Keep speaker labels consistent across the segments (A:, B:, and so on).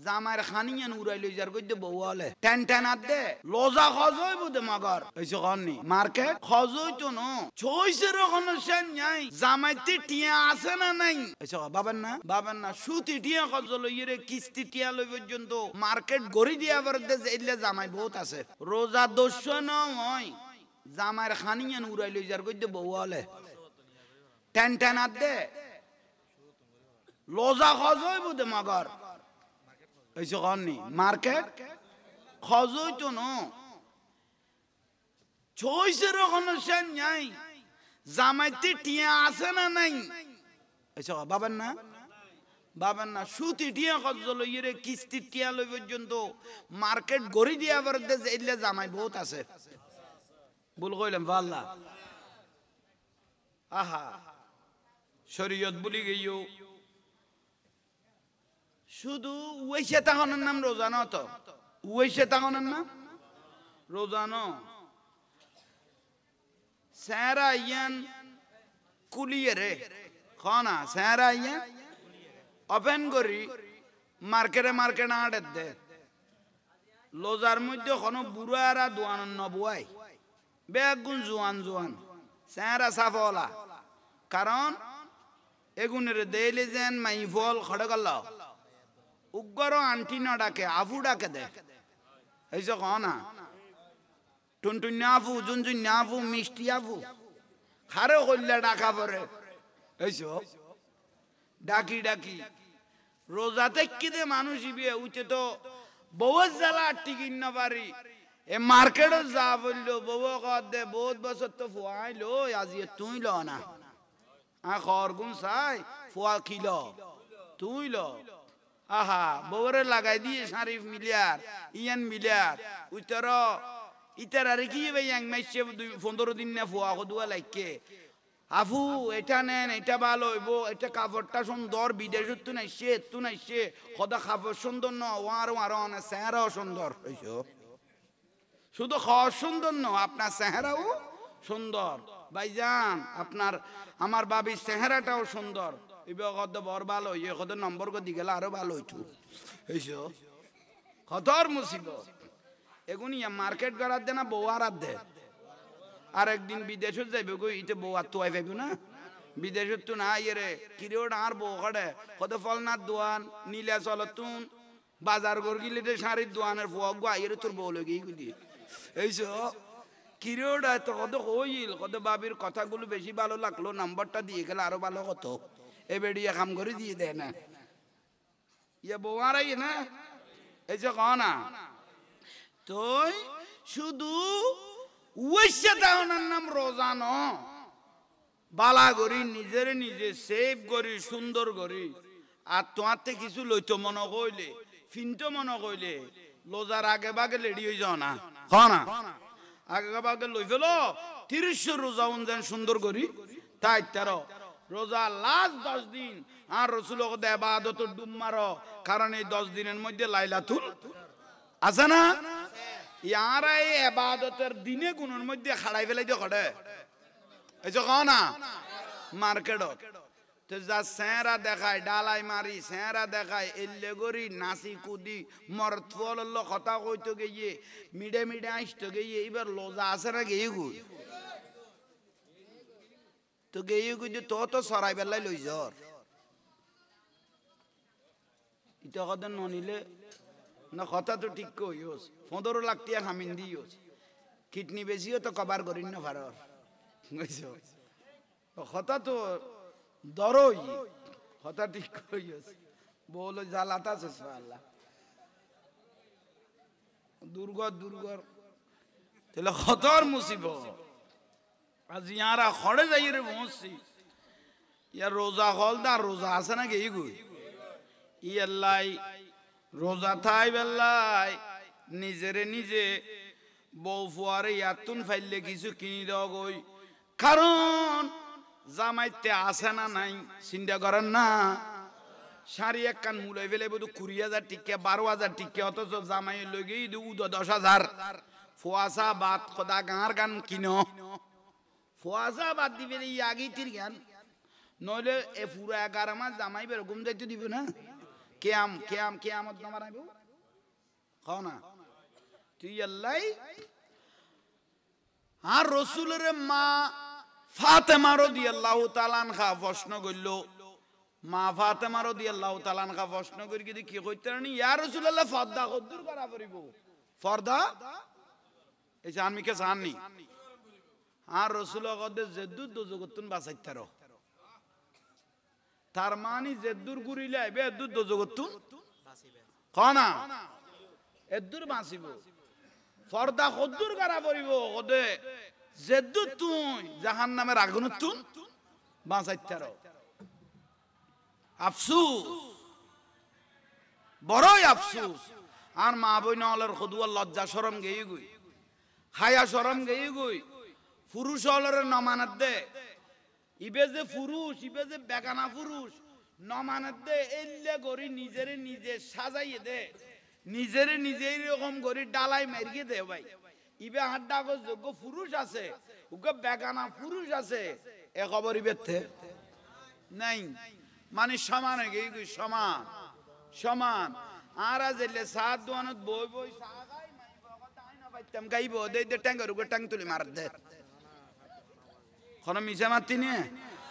A: জামাইর খানিয়ান উড়াই লই যার কইতে বউলে টেন টেন আদে লজা খজই বুদে মগর এসে কননি মার্কেট খজই তো নো চইসের কোন সেন নাই জামাইতে টিয়া আছে না নাই এসে বাবার না সুতি টিয়া খজল ইরে কিস্তি টিয়া লই পর্যন্ত মার্কেট গড়ি দিয়া বরদে যাইলে জামাই বহুত আছে রোজা দস্য নয় জামাইর খানিয়ান উড়াই লই যার কইতে বউলে টেন টেন আদে লজা খজই বুদে মগর এসে কননি মার্কেট খজই তো নো চইসের কোন সেন নাই জামাইতে টিয়া আছে না নাই এসে বাবার না সুতি টিয়া খজল ইরে কিস্তি টিয়া লই পর্যন্ত মার্কেট গড়ি দিয়া বরদে যাইলে জামাই বহুত আছে ভুল কইলাম আল্লাহ আহা শরীয়ত বলি গইও শুধু ওইসে তাহনের নাম রোজানো তো ওইসে তাহনের নাম রোজানো স্যারা ইয়ান কুলিয়ে রে খানা স্যারা ইয়ান ওপেন করি মার্কেটে আড়ে দে লোজার মধ্যে কোনো বুড়ারা দোয়ান নবুয়াই বেগুন জোয়ান স্যারা সাফলা কারণ এগুনের দেইলে যেন মাই ফল খড়ে গেল উগ্র আন্টি না ডাকে আফু ডাকে দে এই যে কনা টুনটুন আফু জুনজুন আফু মিষ্টি আফু খারে কইলে ডাকা পরে এইসব ডাকি রোজাতে কি দে মানুষ ইবিয়ে উঠে তো বহুত জ্বালা টিকিন না পারি এ মার্কেটে যা বললো বউ কর দে বহুত বছর তো ফুয়াইলো আজি তুই ল না খরগুন চাই ফুয়া খিল তুই ল আহা বউরে লাগাই দিয়ে শারিফ মিলিয়ার ইয়ান মিলিয়ার উত্তর ইতার আর কি ভাই এক মাসে 15 দিন না ফুয়া দুয়া লাইকে আফু এটা নেন এটা ভালো হইব এটা কাপড়টা সুন্দর বিদেশত তো নাইছে খোদা কাপড় সুন্দর ন ওয়ার অনে চেহারাও সুন্দর হইছো শুধু খাওয়া সুন্দর ন আপনার চেহারাও সুন্দর ভাইজান আমার বাবির চেহারাটাও সুন্দর এবার কত বড় ভালো ইয়ে কত নম্বর দি গেলে আরো ভালো হইতো হইছো কতর মুসিবত এগুনি মার্কেট করার দে না বউ আর দে আর একদিন বিদেশত যাইবে গো ইতে বউ আর তো আই পাইব না বিদেশত তো না ইয়ে কিরেওটা আর বউ কাটে কত ফলনার দোয়ান নীলা চলতুন বাজার গর গিলে শাড়ির দোয়ানের ফুয়া গো আইরে তোর বউ লগে গুলি এইছো কিরেওটা তো কত হইল কত বাবির কথাগুলো বেশি ভালো লাগলো নাম্বারটা দিয়ে গেলে আরো ভালো কত এ বেড়িয়া কাম করে দিয়ে দেয় না ইয়ে বউ আর আই না এইছো কনা তুই শুধু ওইসে তাহনার নাম রোজানো বালা করি নিজে সেভ করি সুন্দর করি আর তোমার কিছু লইতো মনে কইলে ফিনটো মনে কইলে লোজার আগে বাগে লেডি হয়ে যাও না না আগে বাগে লই ফেলো 30 রোজা যেন সুন্দর করি তাই 13 রোজা লাস্ট 10 দিন আর রসুল এবাদত ডুব মারো কারণ এই 10 দিনের মধ্যে লাইলাতুল আছে না ইয়ারা এই এবাদতের দিনে গুণের মধ্যে খাড়াই ফেলাই দিয়ে খড়ে এই যে না মার্কেটত তো যা চেহারা দেখায় ডালাই মারি চেহারা দেখায় এল্লে গরি নাচি কুদি মরতফল কথা কইতো গিয়ে মিডে আসতো গিয়ে এবার লোজা আছে না গিয়ে গুই তো গিয়ে গুই তো সরাই বেলাই লই জ্বর ইটা কথা ননিলে না কথা তো ঠিক কইস 15 লাখ টাকা খামিন দিওস কিডনি বেশিও তো কভার করিন না ভারর বুঝছো কথা তো দরই কথা ঠিক কইস বলো জ্বালাতা আছে আল্লাহ দুর্গর তাহলে খতর মুসিবত আজ ইয়ারা খড়ে যাই রে বসছি ইয়ার রোজা হলদার রোজা আছে না গেই গুই ই আল্লাহ রোজা থাই বেল্লাই নিজে বউ ফুয়ারে ইয়াতুন ফাইলে কিছু কিনি দাও গই কারণ জামাইতে আসে না নাই চিন্তা করেন না শাড়ি এক কান মুলাই ফেলে বোধ 20,000 টিকা 12,000 টিকা অথচ জামাই লগে 10,000 ফুয়াশা বাদ খোদা গাঁর গান কিনো ফুয়াশা বাদ দিবে আগেই তির গান নইলে এ পুরো 11 মাস জামাই বেরকম যাইতে দিবে না কেয়ামত নামার আইব খাও না তুই আল্লাহ আর রসুলের মা ফাতেমা রাদিয়াল্লাহু তাআলা আনহা প্রশ্ন করল মা ফাতেমা রাদিয়াল্লাহু তাআলা আনহা প্রশ্ন করি কি কইতেন ইয়া রাসূলুল্লাহ পর্দা কদ্দুর করা পড়িব পর্দা এই যে আমি কে জাননি আর রসুল কদে জেদ্দুর দোজগতুন বাঁচাইতার তার মানে জেদ্দুর গুরিলে আইবে এদ্দুর দোজগতুন কনা এদ্দুর বাঁচিব পর্দা কদ্দুর করা পড়িব কদে জেদ্দুর তুই জাহান্নামের আগুন তুন বাঁচাইতার আফসুস বড়ই আফসুস আর মা বইন হলের খদুয়ার লজ্জা শরম গেই গই হায়া শরম গেই গই পুরুষ হলের নমানত দে ইবে যে পুরুষ ইবে যে বেগানা পুরুষ নমানত দে এল্লে গরি নিজেরে নিজে সাজাইয়ে দে নিজেরে নিজে এরকম গরি ডালাই মারিয়ে দে ভাই ইবে হাড্ডা যোগ্য পুরুষ আছে উকে বেগানা পুরুষ আছে এ খবর ইবেতে নাই মানে সমান হয়ে গেই গই সমান সমান আর আজ এলে সাত দোয়ানত বই বই সাগাই মাই বাবা তাই না বাইতাম গাইবো দে দে টাঙ্গার উকে টাং তুলি মার দে কোন মিছা মাতি নে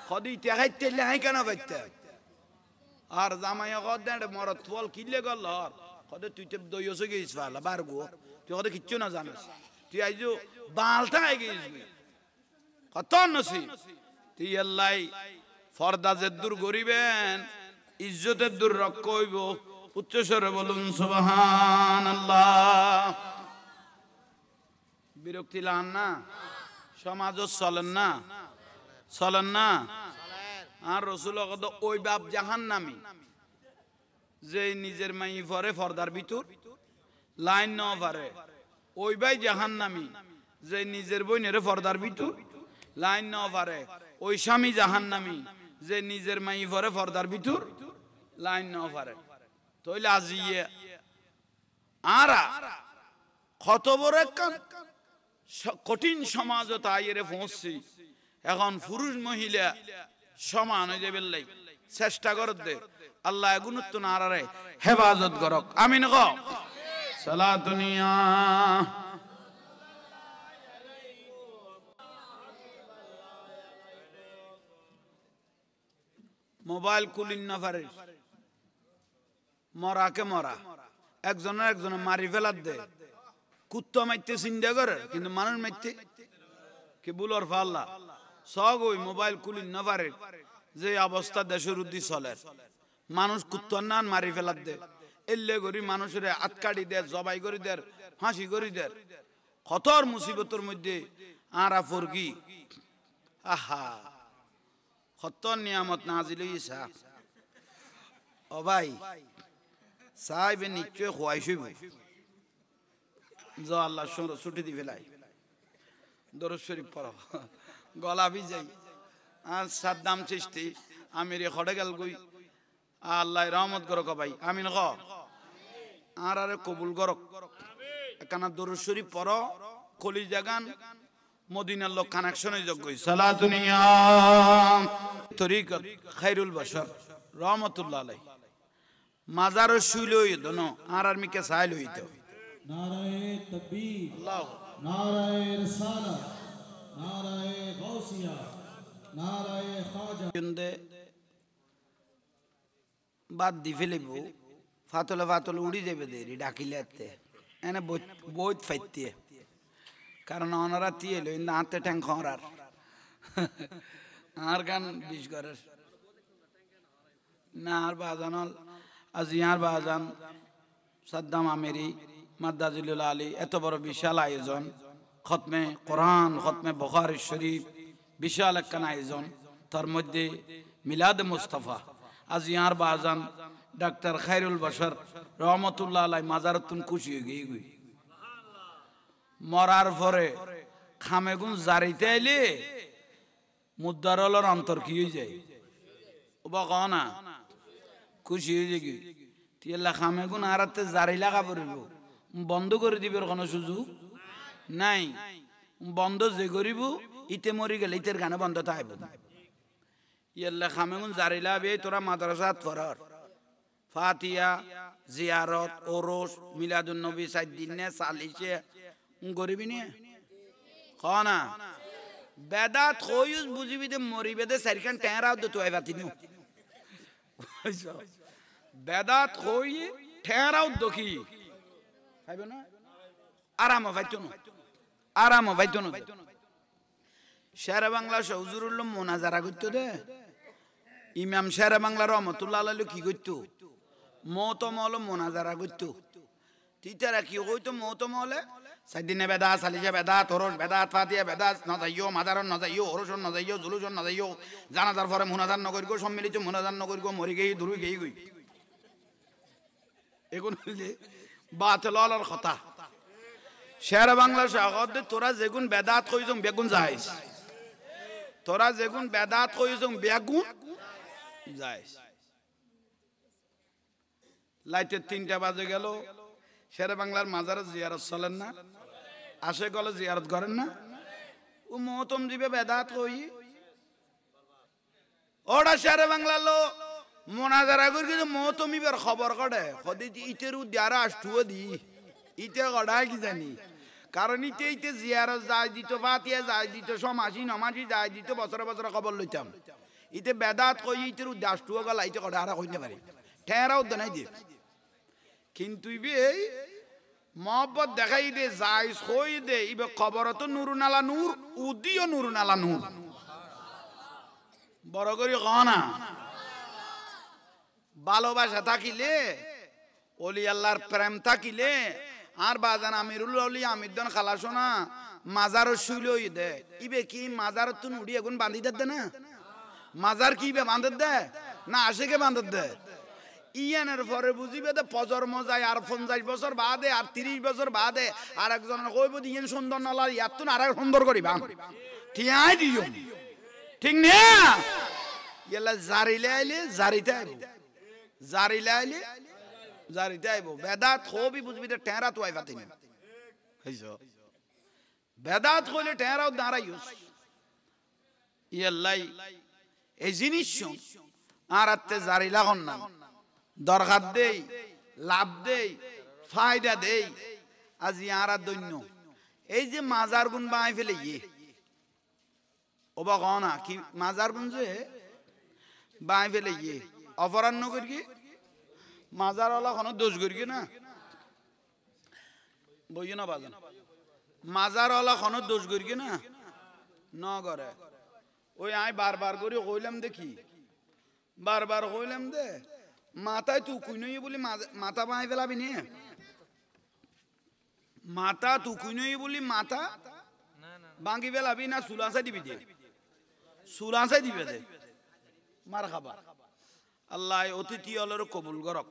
A: কদি টেকাইতে লাই কেন বাইতে আর জামাই কদ মরত ফল কিলে গল কদে তুই তে দইয়স গেছিস ফালা বারগো তুই কদে কিচ্ছু না জানিস তুই আইজো বালটা হয়ে গেছিস কত নসি তুই আল্লাহ ফরদা যে দূর গরিবেন ইজ্জতের দূর রক্ষা হইব উচ্চ স্বরে বলুন সুবহানাল্লাহ বিরক্তি লান না সমাজ চলেন না আর রসুল ওই বাপ জাহান্নামী যে নিজের মাই পরে পর্দার ভিতর লাইন ন পারে ওই ভাই জাহান্নামী যে নিজের বইনের পর্দার ভিতর লাইন ন পারে ওই স্বামী জাহান্নামী যে নিজের মাই পরে পর্দার ভিতর লাইন ন পারে তইলে আজিয়ে আরা কত বড় কঠিন সমাজ তাইরে পৌঁছছি এখন পুরুষ মহিলা সমান হয়ে যাবে চেষ্টা কর দে আল্লাহ গুণত্ব না আরে হেফাজত করক আমিন ক সালাতুনিয়া মোবাইল কুলিন না পারে মরাকে মরা একজনের মারি ফেলার দে কুত্তা মাইতে চিন্তা করে কিন্তু মানুষ মাইতে কি বুলর ফাল্লা সগ ওই মোবাইল কুলিন না পারে যে অবস্থা দেশের উদ্দি চলে মানুষ কুত্তার নান মারি ফেলার দে এল্লে করি মানুষের আটকাড়ি দে জবাই করি দে ফাঁসি করি দে কতর মুসিবতের মধ্যে আরা ফরকি আহা কতর নিয়ামত নাজিল হইছা ও ভাই সাহেব নিশ্চয় খোয়াইছইব যা আল্লাহ ছুটি দি ফেলাই দরুদ শরীফ পড়ো গলা ভিজাই আর সাদ্দাম চিশতি আমিরে খড়ে গেল গই আল্লাহ রহমত করক ভাই আমিন ক আর আরে কবুল করক একানা দরুদ শরীফ পড়ো কলিজা গান মদিনার লোক কানেকশনে যোগ্য সালাতুনিয়া তরিকত খায়রুল বাশার রহমাতুল্লাহ আলাইহি মাজার শুইল দনো আর মিকে সাইল হইতো
B: নারায়ে তাকবীর
A: আল্লাহ
B: নারায়ে রিসালাত নারায়ে গাউসিয়া নারায়ে খাজা
A: জন্দে বাদ দি ফেলিব ফাতলে উড়ি যাবে দেরি ডাকিলেতে এনে বহুত ফাইতে কারণ ওনারা তিয়ে লই না হাতে ট্যাং খরার আর গান বিশ করার না আর বাজান আজ ইয়ার বাজান সাদ্দাম আমেরি মাদ্দাজিলুল আলী এত বড় বিশাল আয়োজন খতমে কোরআন খতমে বুখারী শরীফ বিশাল একখান আয়োজন তার মধ্যে মিলাদ মুস্তাফা আজ ইয়ার বাজান ডাক্তার খায়রুল বাশার রহমতুল্লাহ আলাই মাজারতুন খুশি হয়ে গই মরার পরে খামেগুন জারিতে আইলে মুদ্দারলর অন্তর কি হয়ে যায় ও বা কনা খুশি হয়ে যায় তিয়েলা খামেগুন আরাতে জারি লাগা পড়িব বন্ধ করে দিবের কোনো সুযোগ নাই বন্ধ যে করিব ইতে মরি গেলে ইতের গানে বন্ধ থাকবে ইয়েল্লা খামেগুন জারি লাবে তোরা মাদ্রাসাত পড়ার ফাতিহা জিয়ারত ওরস মিলাদুন নবী 4 দিন নে সালিশে গরিবি নে খানা বেদাত কইস বুঝিবি দে মরিবে দে সারখান টেরাও দে তো আইবাতি নো বেদাত কই টেরাও দকি খাইবে না আরাম ভাইতো না শেরে বাংলা হুজুরুল্লাহ মোনাজারা করতো দে ইমাম শেরে বাংলা রহমতুল্লাহ আলাইহি কি করতো মতমল মোনাজারা করতো তিতারা কি কইতো মতমলে সাইদিনে বেদা সালিজা বেদা তরস বেদা ফাতিহা বেদা না যাইও মাদারন না যাইও ওরসন না যাইও জুলুসন না যাইও জানাজার পরে মোনাজার নগর গো সম্মিলিত মোনাজার নগর গো মরি গই দুরু গই গই এগুন হইলে বাতিলার কথা শেরে বাংলা শাগদ তোরা যেগুন বেদাত কইছং বেগুন যাইস তোরা যেগুন বেদাত কইছং বেগুন যাইস লাইতে 3টা বাজে গেল শেরে বাংলার মাজারে জিয়ারত চলেন না আসে গলে জিয়ারত করেন না ও মহতম দিবে বেদাত কই ওরা শেরে বাংলা লো মোনাজারা করি কিন্তু মহতমিবের খবর কড়ে কদি ইতের উদ্যারা আসতুও দি ইতে কড়ায় কি জানি কারণ ইতে জিয়ারত যায় দিত ফাতিহা যায় দিত সমাসি নমাসি যায় দিত বছরে বছরে খবর লইতাম ইতে বেদাত কই ইতের উদ্যার আসতুও গলা ইতে কড়া আর কইতে পারি ঠেরাও দেনাই দিয়ে কিন্তু ইবে মহব্বত দেখাই দে যাই কই দে ইবে খবর তো নুরুন আলা নূর উদিও নুরুন আলা নূর বড় করি কনা ভালোবাসা থাকিলে ওলি আল্লাহর প্রেম থাকিলে আর বাজান আমিরুল ওলি আমিরদন খালাসোনা মাজার শুইলই দে ইবে কি মাজার তুন উড়ি এখন বাঁধি দে না মাজার কি বে বাঁধে দে না আশেকে বাঁধে দে ইয়ানের পরে বুঝিবে দে প্রজন্ম যায় আর 50 বছর বাদে আর 30 বছর বাদে আর একজনের কইব দিয়েন সুন্দর নলার ইয়াতুন আর সুন্দর করিবা ঠিয়াই দিও ঠিক না ইলা জারিলে আইলে জারিতে আইব জারিলে আইলে জারিতে আইব বেদাত খুবই বুঝবি দে টেরা তো আইবাতি না হইছো বেদাত কইলে টেরাও দাঁড়াইস ইয়াল্লাই এই জিনিস আর আতে জারি লাগন না দরকার দেই লাভ দেই ফায়দা দেই আজ ইয়ারা দৈন্য এই যে মাজার গুণ বানাই ফেলে ওবা কনা কি মাজার গুণ যে বানাই ফেলে অপরাহ্ন করি মাজার ওলা কোনো দোষ করি না বইও না বাজান মাজার ওলা কোনো দোষ করি না ন করে ওই আই বারবার করে কইলাম দেখি বারবার কইলাম দে মাথায় তু কুইনই বলি মাথা বানাই ফেলাবি নে মাথা তু কুইনই বলি মাথা বাঙ্গি ফেলাবি না সুলাসাই দিবি দে সুলাসাই দিবে দে মার খাবা আল্লাহ অতিথি অলর কবুল করক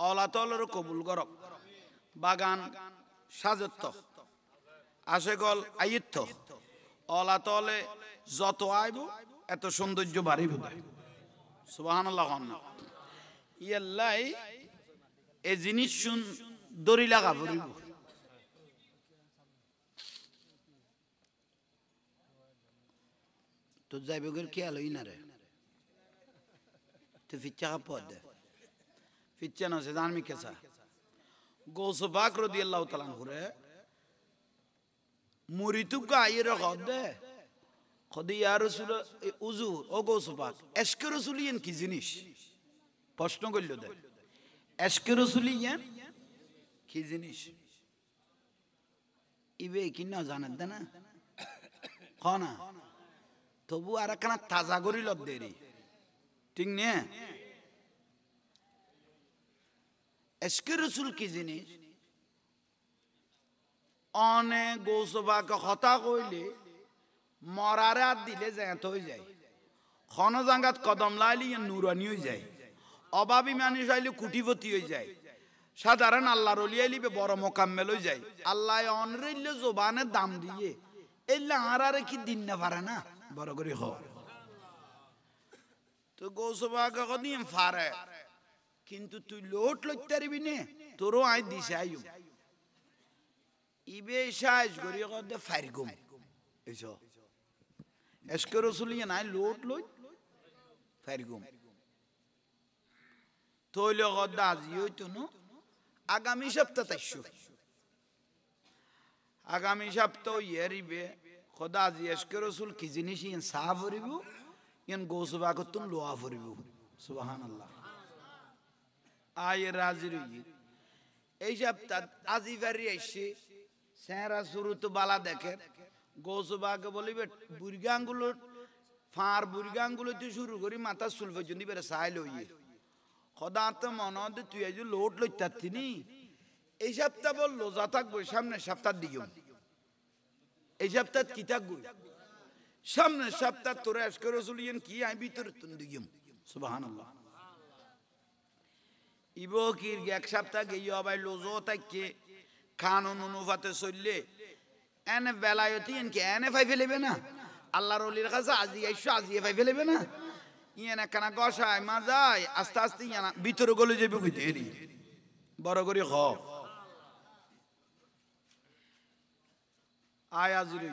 A: অলাতলর কবুল করক বাগান সাজত্ব আসে গল আইত্য অলাতলে যত আইব এত সৌন্দর্য বাড়িব সুবহানাল্লাহ ইয়াল্লাই এ জিনিস শুন দড়ি লাগা পড়িব তো যাইব গেল কি আলোই না রে তো ফিচ্চা পদ দে ফিচ্চা না সে জানমি কেসা গৌস পাক রাদিয়াল্লাহু তাআলা হুরে মুরিতু গায়ের খদ দে খদি ইয়া রাসূল হুজুর ও গৌস পাক এশকে রাসূলিয়ান কি জিনিস প্রশ্ন করল দে এশকে রাসূলিয়ান কি জিনিস ইবে কি না জানেন না খানা তবু আর একখানা তাজা করি লত দেরি ঠিক নে এশকে রাসূল কি জিনিস অনে গৌসবাকে কথা কইলে মরারে আর দিলে জ্যান্ত হয়ে যায় খন জাঙ্গাত কদম লাইলে নুরানি হয়ে যায় অভাবী মানুষ আইলে কুটিপতি হয়ে যায় সাধারণ আল্লাহর ওলি আইলে বড় মোকাম্মেল হয়ে যায় আল্লাহ অনরিল্য জবানের দাম দিয়ে এলে আর কি দিন না পারে না বড় করে হ তো গৌসবাকে কদিন ফারে কিন্তু তুই লোট লইতে পারবি নে তোরও আই দিছে আইও ইবে সাইজ করি কদে ফাইরগুম এসো এশকে রাসূলিয়া নাই লোট লই ফাইরগুম তৈল গদ্দা আজি হইতো না আগামী সপ্তাহ তাইশো আগামী সপ্তাহ ইয়েরিবে খোদা আজি এসকে রসুল কি জিনিস ইন সাহা ফরিব ইন গোসবা করতুন লোয়া ফরিব সুবহানাল্লাহ আয় রাজি রই এই সপ্তাহ আজি ফেরি এসে সেরা শুরু তো বালা দেখে গোসবাকে বলিবে বুড়গাঙ্গুলো ফার বুড়গাঙ্গুলো তুই শুরু করি মাথা চুল পর্যন্ত বেড়ে সাইল হইয়ে খোদা তো মনে হতে তুই এই যে লোট লইতাত্তিনি এই সপ্তাহ বললো যা থাকবো সামনের সপ্তাহ দিও এই সপ্তাহ কি থাকবো সামনের সপ্তাহ তোরা আজকে রসুলিয়েন কি আমি ভিতরে তুন দিও সুবহানাল্লাহ ইবো কি এক সপ্তাহ গিয়ে আবার লোজো থাককে কানুন অনুপাতে চললে এনে বেলায়তি এনকে এনে ফাই ফেলেবে না আল্লাহর ওলির কাছে আজি আইসো আজিয়ে ফাই ফেলেবে না ইয়েন একখানা গসায় মা যায় আস্তে আস্তে ইয়ানা ভিতরে গলে যাবে কইতে এরি বড় করে খ আয় আজি রই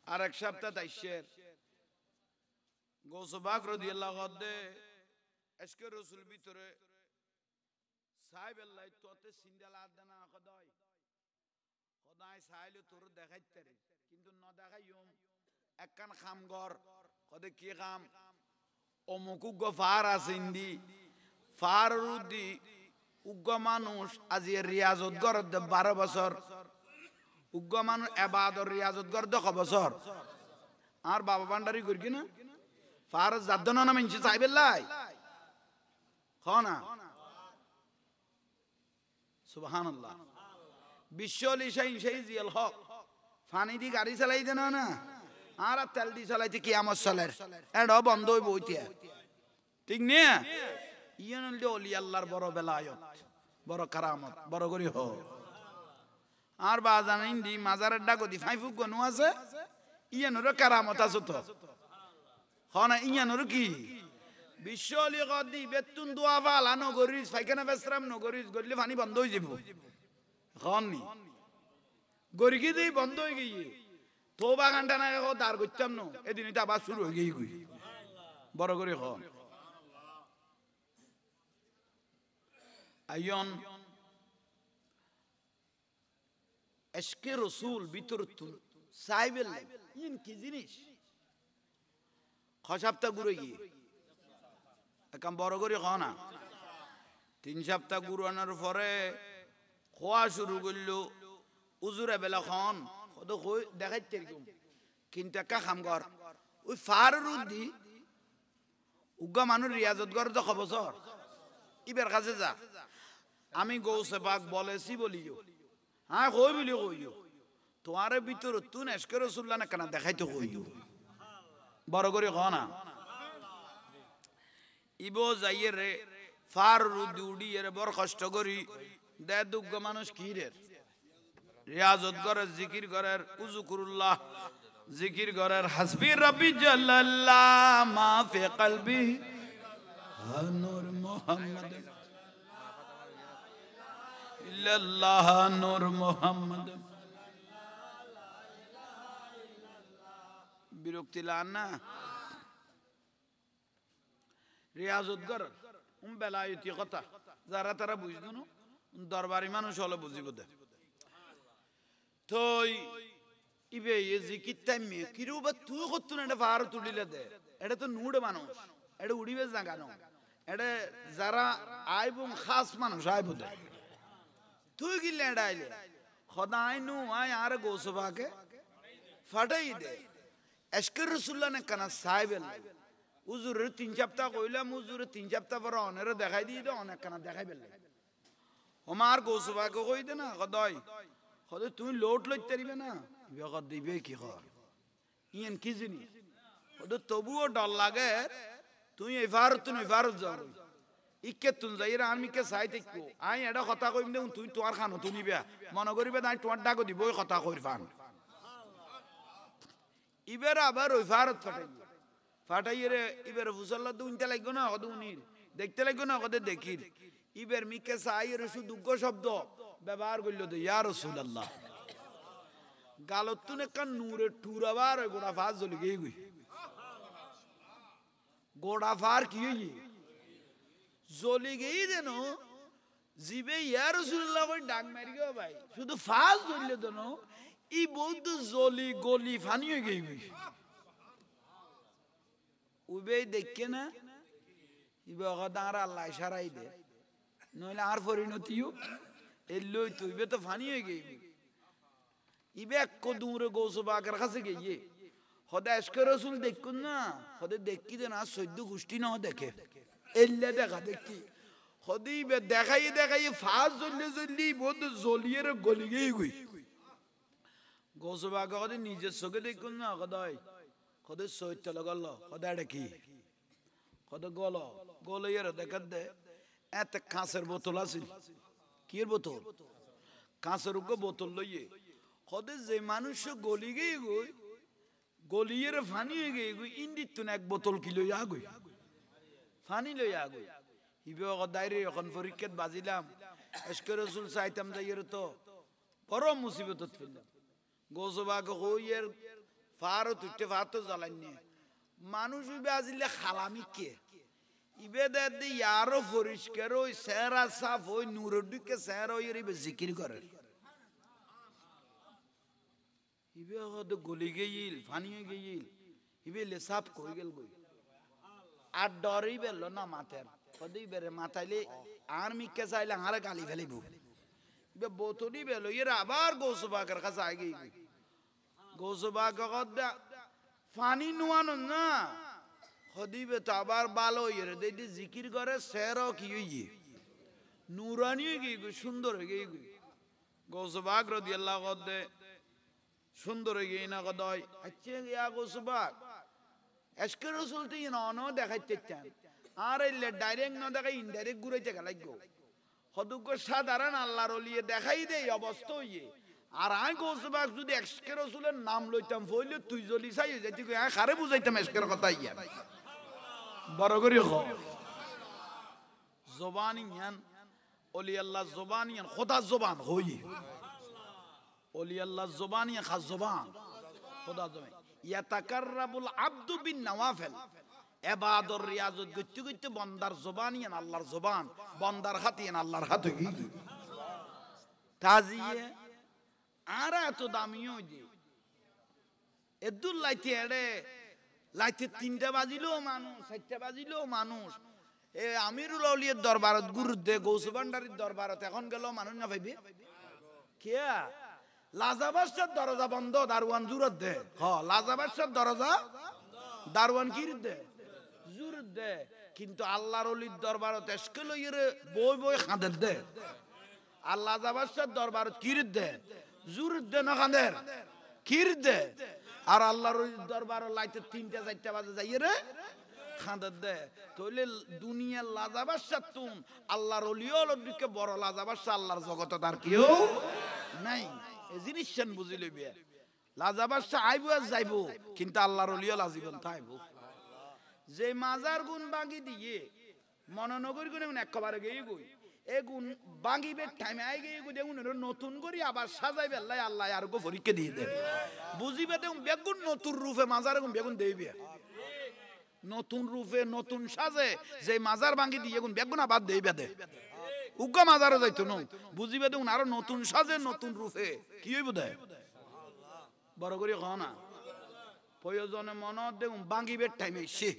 A: আর এক সপ্তাহ তাইশের গৌসবাক রাদিয়াল্লাহু আনহু আজকে রাসূল ভিতরে সাহেব আল্লাহ তোতে সিন্দাল আদনা খদাই খদাই সাইলে তোর দেখাইতে রে কিন্তু ন দেখাইম একখান খামগর কদে কি কাম অমুক উগ্গ ফার আছে ইন্দি ফার রুদি উগ্গ মানুষ আজি রিয়াজত গর 12 বছর উগ্গ মানুষ ইবাদত রিয়াজত গর 10 বছর আর বাবা ভান্ডারি করি কি না ফার জাদনা না মিনছি সাইবেল্লাই খানা সুবহানাল্লাহ বিশ্বলি সেই জিয়াল হক ফানি দি গাড়ি চালাই দেন না আর তেল দি চালাইতে কিয়ামত চলের এডো বন্ধ হইব ওইটা ঠিক নিয়ে ইয়ান হল ওলি আল্লাহর বড় বেলায়ত বড় কারামত বড় করি হ আর বা জানেন দি মাজারের ডাকো দি ফাইফুক গনু আছে ইয়ানোর কারামত আছে তো হনা ইয়ানোর কি বিশ্বলি গদি বেতুন দোয়া ফালা নগরিস ফাইখানা বেসরাম নগরিস গলি পানি বন্ধ হই যাব হননি গরিকি দেই বন্ধ হই গিয়ে তোবা ঘন্টা না দাঁড় করতাম না এদিন এটা আবার শুরু হয়ে গই বড় করে হ আইয়ন এসকে রসুল ভিতরতুন সাইবেল ইন কি জিনিস খসাবতা গুরে গিয়ে একাম বড় করে খ না 3 সপ্তাহ গুরু আনার পরে খোয়া শুরু করলো উজুরে বেলা খন কত কই দেখাইতে কিন্তু একা খামগর ওই ফার রুদি উগ্গা মানুষ রিয়াজত গর 10 বছর ইবের কাছে যা আমি গৌসে পাক বলেছি বলিও হ্যাঁ কই বলি কইও তোমার ভিতর তুন এসকে রাসূলুল্লাহ না কেন দেখাইতে কইও বড় করে খ না ইবো যাইয়ে রে ফার রুদি উড়ি এর বড় কষ্ট করি দে দুগ্গ মানুষ কি রে রিয়াজত করে জিকির করার উযকুরুল্লাহ জিকির করার হাসবি রাব্বি জাল্লাল্লাহ মা ফি কলবি নূর মুহাম্মদ ইল্লাল্লাহ নূর মুহাম্মদ বিরক্তি লান না রিয়াজত কর বেলায়তি কথা যারা তারা বুঝতো না দরবারি মানুষ হলে বুঝিব দে তো ইবে জিকির টাইম কিরু বা তুই করতো না এটা ফার তুলিলে দে এটা তো নুড় মানুষ এটা উড়িবে না কেন এটা যারা আইব খাস মানুষ আইব দে তুই গিলে এটা আইলে খদাই নু আয় আর গোসবাকে ফাটাই দে এসকে রাসূলুল্লাহ নে কানা সাইবেল উজুরের 3 সপ্তাহ কইলাম উজুরের 3 সপ্তাহ পর অনেরে দেখাই দিয়ে দে অনেক কানা দেখাই বেলে আমার গোসবাকে কই দে না খদাই খদাই তুই লোট লইতে পারিবে না বিগত দিবে কি কর ইয়েন কি জিনিস ওদের তবুও ডর লাগে তুই এফারত যাও ইকে তুন যাইরা আমি কে সাইতে কো আই এটা কথা কইম দে তুই তোর খানো তুই নিবা মনে করিবে না তোর ডাক দিব ওই কথা কইর ফান ইবের আবার ওই ফারত ফাটাইরে ইবের ফুসল্লা দুইটা লাগো না ওদুনির দেখতে লাগো না ওদের দেখির ইবের মিকে সাইয়ের শুধু দুগ্গ শব্দ ব্যবহার করল তো ইয়া রাসূলুল্লাহ গালতুন একটা নূরে টুরাবার গোড়া ফাজ জ্বলি গই গোড়া ফার কি হই জ্বলি গেই দেন জিবে ইয়া রাসূলুল্লাহ কই ডাক মারি গো ভাই শুধু ফাজ জ্বললে দেন ই বলতো জ্বলি গলি ফানি হয়ে গই উবে দেখকে না ইবে গদার আল্লাহ ইশারাই দে নইলে আর পরিণতিও এলই তুইবে তো ফানি হয়ে গই ইবে এক দূরে গোস বাকের কাছে গিয়ে খোদা আজকে রাসূল দেখুন না খোদা দেখি দেন আর 14 গোষ্ঠী না দেখে এল্লে দেখা দেখি খোদি বে দেখাই দেখাই ফাজ জ্বললে জ্বললি বহুত জ্বলিয়ে গলি গই গোস বাকে খোদা নিজের চোখে দেখুন না খোদাই খোদা সৈত্য লাগল খোদা দেখি খোদা গলাইয়ের দেখাত দে এত কাঁচের বোতল আছিল কির বোতল কাঁচের বোতল লইয়ে খোদা যে মানুষ গলি গই গলিয়ের ফানি হয়ে গই ইন্দিত তুন এক বোতল কি লইয়া গই ফানি লইয়া গই ইবে দাইরে এখন পরীক্ষাত বাজিলাম আজকে রাসূল চাইতাম যাইয়ের তো বড় মুসিবতত ফেললাম গোসবা কইয়ের ফারত উঠতে ফাতো জ্বালাইনি মানুষ ইবে আজিলে খালামি কে ইবে দে ইয়ারো পরিষ্কার ওই সেরা সাফ ওই নূরের দিকে সেরা ওই ইবে জিকির করে ইবে হয়তো গলি গেইল ফানি হয়ে গেইল ইবে লে সাফ কই গেল গই আর ডরই বেল না মাথার কদই বেরে মাথাইলে আর মিকে চাইলে আরে গালি ফেলিব ইবে বোতলি বেল এরা আবার গোসবাকের কাছে আগে গোসবাক কদা ফানি নুয়ানো না খদিবে তো আবার ভালো হইরে দেই জিকির করে সেরা কি হইয়ে নূরানি হয়ে গই সুন্দর হয়ে গই গোসবাক রাদিয়াল্লাহু আনহু সুন্দর হয়ে গই না কদই আচ্ছা ইয়া গোসবাক আজকে রাসূল তো ইনো দেখাইতে চান আর এলে ডাইরেক্ট না দেখাই ইনডাইরেক্ট ঘুরাইতে গেলাইগো হদুক সাধারণ আল্লাহর ওলিয়ে দেখাই দেই অবস্থা হইয়ে আর আই গোসবাক যদি আজকে রাসূলের নাম লইতাম ফইলে তুই জলি চাই যাইতি কই খারে বুঝাইতাম আজকের কথা ইয়া বড় করে খ জবানিয়ান ওলি আল্লাহ জবানিয়ান খোদা জবান হইয়ে ওলি আল্লাহ জবানিয়ান খাস জবান খোদা জবান ইয়াতাকাররাবুল আব্দু বিন নওয়াফিল ইবাদর রিয়াজত গতি গতি বান্দার জবানিয়ান আল্লাহর জবান বান্দার হাতিয়ান আল্লাহর হাত হই তাজিয়ে আর এত দামিও যে এদুল লাইতে এড়ে লাইতে 3টা বাজিলো মানুষ 4টা বাজিলো মানুষ এ আমিরুল আউলিয়ার দরবারত গুরুদে গৌস ভান্ডারীর দরবারত এখন গেল মানুষ না পাইবে কে লাজাবাসার দরজা বন্ধ দারওয়ান জুরত দে হ লাজাবাসার দরজা দারওয়ান কি দে জুরত দে কিন্তু আল্লাহর ওলির দরবারত এসকে লইরে বই বই খাঁদের দে আর লাজাবাসার দরবারত কি দে জুরত দে না খাঁদের কি দে আর আল্লাহর ওলির দরবার লাইতে 3টা 4টা বাজে যাইরে খাঁদের দে তইলে দুনিয়ার লাজাবাসার তুন আল্লাহর ওলির দিকে বড় লাজাবাসা আল্লাহর জগতে তার কেউ নাই এই জিনিসছেন বুঝি লইবে লাজাবাসা আইবো আর যাইবো কিন্তু আল্লাহর ওলিও লাজিবন থাইবো যে মাজার গুণ বাগি দিয়ে মনোনগর গুণ একবারে গিয়ে গই এ গুণ বাগিবে টাইমে আই গিয়ে গই দেখুন নতুন করে আবার সাজাইবে আল্লাহ আল্লাহ আর গো পরীক্ষা দিয়ে দেবে বুঝিবে দেখুন বেগুন নতুন রূপে মাজার গুণ বেগুন দেইবে নতুন রূপে নতুন সাজে যে মাজার বাগি দিয়ে গুণ বেগুন আবার দেইবে দে উগা মাজারও যাইতো না বুঝিবে দেখুন আরো নতুন সাজে নতুন রূপে কি হইব দে বড় করে খ না প্রয়োজনে মনত দেখুন বাঙ্গিবের টাইমে সে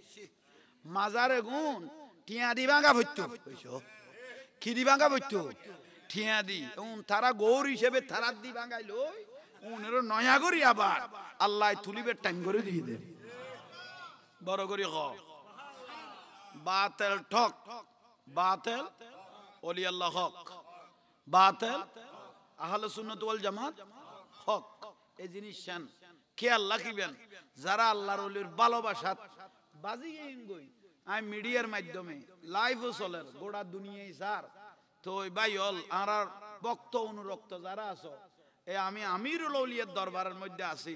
A: মাজারে গুণ টিয়া দি ভাঙা ভরত কি দি ভাঙা ভরত ঠিয়া দি তারা গৌর হিসেবে তারার দি ভাঙাইল উনেরও নয়া করি আবার আল্লাহ তুলিবের টাইম করে দিয়ে দেন বড় করে খ বাতেল ঠক বাতেল ওলি আল্লাহ হক বাতেল আহলে সুন্নাত ওয়াল জামাত হক এই জিনিস শান খেয়াল রাখিবেন যারা আল্লাহর ওলির ভালোবাসাত বাজি গই আই মিডিয়ার মাধ্যমে লাইভও চলে গোটা দুনিয়ায় স্যার তো ভাই হল আর ভক্ত অনুরক্ত যারা আছো এ আমি আমিরুল আউলিয়ার দরবারের মধ্যে আছি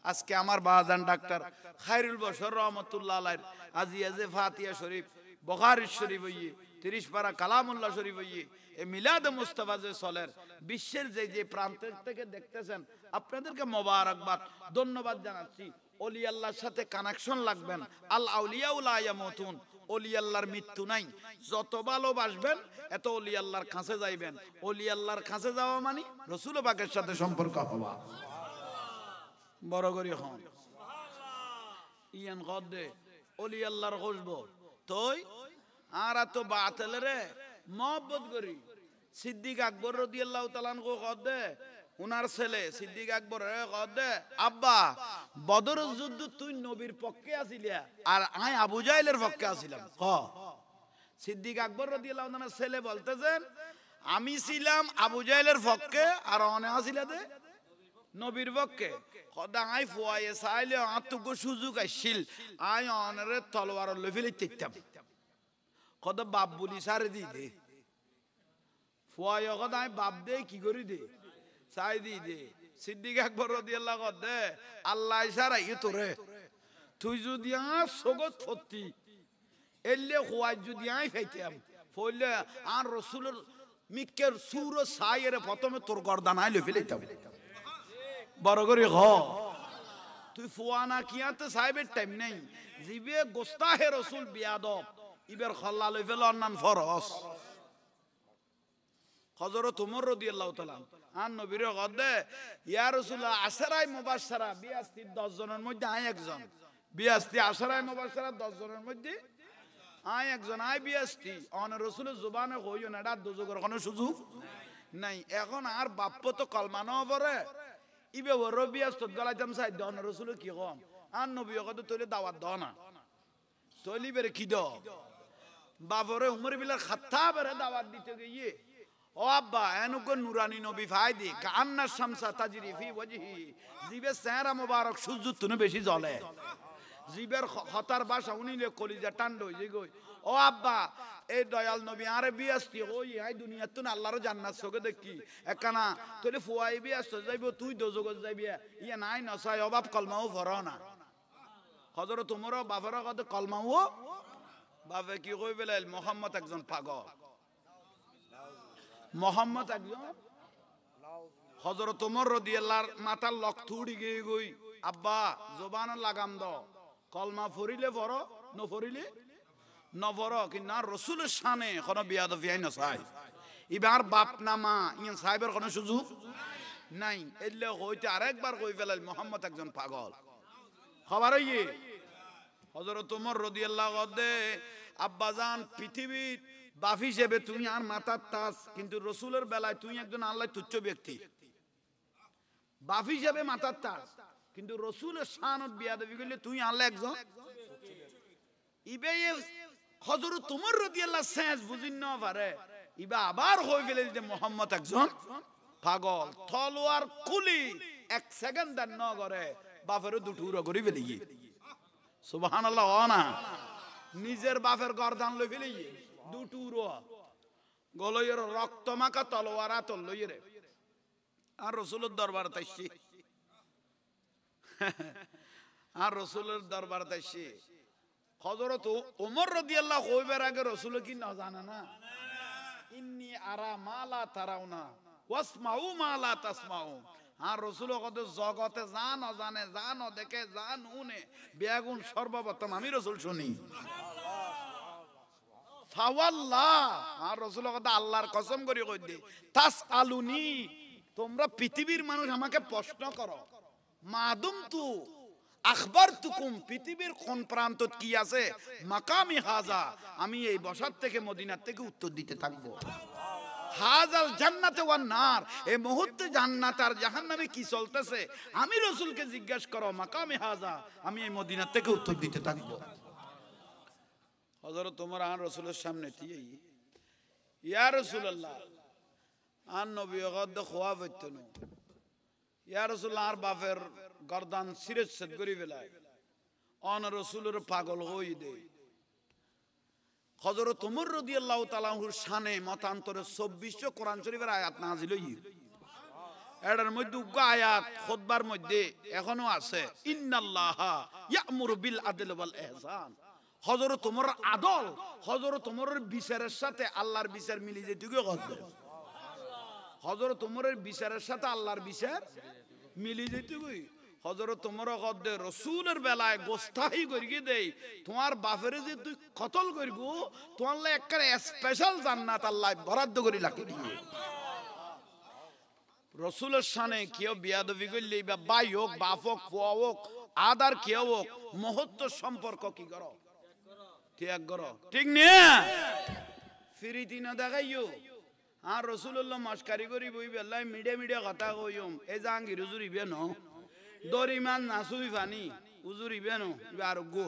A: আজকে আমার বাজান ডাক্তার খায়রুল বশর রহমাতুল্লাহ আলাইহির আজিয়াজে ফাতিহা শরীফ বুখারী শরীফ হইয়ে 30 পারা কালামুল্লাহ শরীফ হইয়ে এই মিলাদ মুস্তাফা যে চলের বিশ্বের যে প্রান্ত থেকে দেখতেছেন আপনাদেরকে মোবারকবাদ ধন্যবাদ জানাচ্ছি ওলি আল্লাহর সাথে কানেকশন লাগবেন আল আউলিয়া লা ইয়ামুতুন অলি আল্লাহর মৃত্যু নাই। যত ভালোবাসবেন এত অলি আল্লাহর কাছে যাইবেন। অলি আল্লাহর কাছে যাওয়া মানে রাসূল পাকের সাথে সম্পর্ক হওয়া। বড় করি হন ইয়ান গদে অলি আল্লাহর খুশব তোই আর তো বাতিল রে মহব্বত করি। সিদ্দিক আকবর রাদিয়াল্লাহু তাআলা আনহু গদে উনার ছেলে সিদ্দিক আকবর গদে আব্বা বদরের যুদ্ধ তুই নবীর পক্ষে আছিলি আর আই আবু জাহেলের পক্ষে আছিলাম। ক সিদ্দিক আকবর রাদিয়াল্লাহু তাআলার ছেলে বলতেছেন আমি ছিলাম আবু জাহেলের পক্ষে আর অনে আছিলা দে নবীর পক্ষে। খোদা আই ফুয়ায়ে চাইলে আত্মক সুযোগ আসছিল আই অনরে তলোয়ার লই ফেলে দিতাম। খোদা বাপ বলি সারে দি দে ফুয়ায়ে খোদা আই বাপ দে কি করি দে চাই দি দে। সিদ্দিক আকবর রাদিয়াল্লাহু আনহু দে আল্লাহ ইশারা ই তোরে তুই যদি আর সগত ফতি এলে খুয়াই যদি আই ফাইতাম ফলে আর রাসূলের মিক্কের সুর সাইরে প্রথমে তোর গর্দান আই লই ফেলাইতাম। বড় করে হ তুই ফুয়ানা কিয়াতে সাহেবের টাইম নেই জিবে গোস্তাহে রাসূল বিয়াদব ইবের খল্লা লই ফেল অন্যান ফরজ। হযরত ওমর রাদিয়াল্লাহু তাআলা আন নবীর গদে ইয়া রাসূলুল্লাহ আশরায়ে মুবাশশারা 82 10 জনের মধ্যে আই একজন 82 আশরায়ে মুবাশশারা 10 জনের মধ্যে আই একজন আই 82 অন রাসূলের জবানে কইও না এটা দুজগের কোনো সুযোগ নাই। এখন আর বাপ্প তো কলমা ন পড়ে ইবে বড় বিয়াস্ত গলাইতাম চাই দন রাসূল কি কম আর নবী কত তইলে দাওয়াত দাও না তইলি বেরে কি দাও বাবরে উমর বিলা খাত্তাবের দাওয়াত দিতে গিয়ে ও আব্বা এনুক নুরানি নবী ফায়দি কান্না শামসা তাজরি ফি ওয়াজহি জিবে চেহারা মোবারক সূর্য তুনে বেশি জ্বলে জিবের হতার বাসা উনিলে কলিজা টান্ড হই গই। ও আব্বা এই দয়াল নবী আরে বিয়াস্তি ওই আই দুনিয়া তুন আল্লাহর জান্নাত চোখে দেখি একখানা তইলে ফুয়াই বিয়াস্ত যাইব তুই দোজগত যাইবি ইয়া নাই নসাই অভাব কলমাও ভর না। হযরত ওমর বাবার কথা কলমাও বাবা কি কই বেলাল মুহাম্মদ একজন পাগল মুহাম্মদ একজন। হযরত ওমর রাদিয়াল্লাহু মাথার লক্ত উড়ি গই গই আব্বা জবান লাগাম দাও কলমা ফরিলে ভর ন ফরিলে নভর কিন্তু আর রাসূলের শানে কোন বিয়াদবি আই না চাই এবার বাপ না মা ইন সাহেবের কোন সুযোগ নাই। এলে হইতে আরেকবার কই ফেলাল মুহাম্মদ একজন পাগল খবর হইয়ে। হযরত ওমর রাদিয়াল্লাহু আনহু আব্বা জান পৃথিবীর বাপ হিসেবে তুমি আর মাথার তাজ কিন্তু রাসূলের বেলায় তুই একজন আল্লাহ তুচ্ছ ব্যক্তি বাপ হিসেবে মাথার তাজ কিন্তু রাসূলের শানত বিয়াদবি করলে তুই আল্লাহ একজন ইবে হযরত ওমর রাদিয়াল্লাহু সেন্স বুঝিন না পারে ইবা আবার হই ফেলে যে মুহাম্মদ একজন পাগল তলোয়ার কুলি এক সেকেন্ড দেন ন করে বাপের দুটুরা করে ফেলি সুবহানাল্লাহ না নিজের বাপের গর্দান লই ফেলি দুটুরা গলয়ের রক্ত মাখা তলোয়ার আতল লইরে আর রাসূলের দরবার তাইছি আর রাসূলের দরবার তাইছি। হযরত ওমর রাদিয়াল্লাহু কইবার আগে রাসূল কি না জানে না ইন্নী আরা মা লা তারাউনা ওয়াসমাউ মা লা তাসমাউ। আর রাসূল কত জগতে জান অজানে জান ও দেখে জান উনে বেগুন সর্বপ্রথম আমি রাসূল শুনি ফাওয়াল্লাহ। আর রাসূল কত আল্লাহর কসম করি কই দে তাসআলুনি তোমরা পৃথিবীর মানুষ আমাকে প্রশ্ন করো মাদুম তু আখবারতুকুম পৃথিবীর কোন প্রান্তত কি আছে মাকামি হাজা আমি এই বসার থেকে মদিনার থেকে উত্তর দিতে থাকবো। হাজাল জান্নাতে ওয়ান নার এই মুহূর্তে জান্নাত আর জাহান্নামে কি চলতেছে আমি রাসূলকে জিজ্ঞাসা করো মাকামি হাজা আমি এই মদিনার থেকে উত্তর দিতে থাকবো। হযরত ওমর আর রাসূলের সামনে দিয়ে ইয়া রাসূলুল্লাহ আর নবী গদ খোয়া বইতনো ইয়া রাসূলুল্লাহ আর বাপের গর্দান সিরেজ সেদ করি বেলায় অন রাসূলের পাগল হই দে। হযরত ওমর রাদিয়াল্লাহু তাআলা আনহুর শানে মতান্তরে 24 কোরআন শরীফের আয়াত নাযিল হই এটার মধ্যে উগ্র আয়াত খুতবার মধ্যে এখনো আছে ইন্নাল্লাহা ইয়া'মুরু বিল আদল ওয়াল ইহসান। হযরত ওমর আদল হযরত ওমরের বিচারের সাথে আল্লাহর বিচার মিলি যেতে কি করবে হযরত ওমরের বিচারের সাথে আল্লাহর বিচার মিলি যেতে কই হযরত ওমর কদে রাসূলের বেলায় গোস্তাহি করিয়ে দেই তোমার বাপেরে যে তুই কতল করব তোমার লাই একটা স্পেশাল জান্নাত আল্লাহ বরাদ্দ করে রাখি দিয়ে রাসূলের শানে কেউ বিয়াদবি করলে বা ভাই হোক বাপ হোক ফুয়া হোক আদার কেউ হোক মুহূর্ত সম্পর্ক কি করো ত্যাগ করো ঠিক না ফিরিতি না দেখাইও আর রাসূলুল্লাহ মস্কারি করি বইবে আল্লাহ মিডিয়া কথা কইম এ জাহাঙ্গীর হুজুর ইবে ন দরিমান নাসুই ফানি হুজুর ইবে ন ইবে আর গো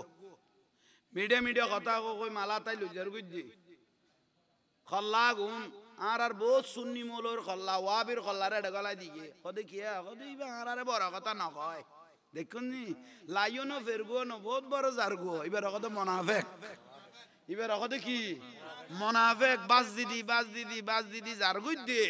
A: মিডিয়া কথা কই মালা তাই লুজার গুজি খল্লা গুন আর বহুত সুন্নি মৌলর খল্লা ওয়াবির খল্লারে ডগলাই দিকে কদে কিয়া কদে ইবে আর বড় কথা না কয় দেখুন নি লাইনো ফেরগো ন বহুত বড় জারগো ইবে কদে মুনাফিক ইবে কদে কি মুনাফিক বাস দিদি জারগুজ দে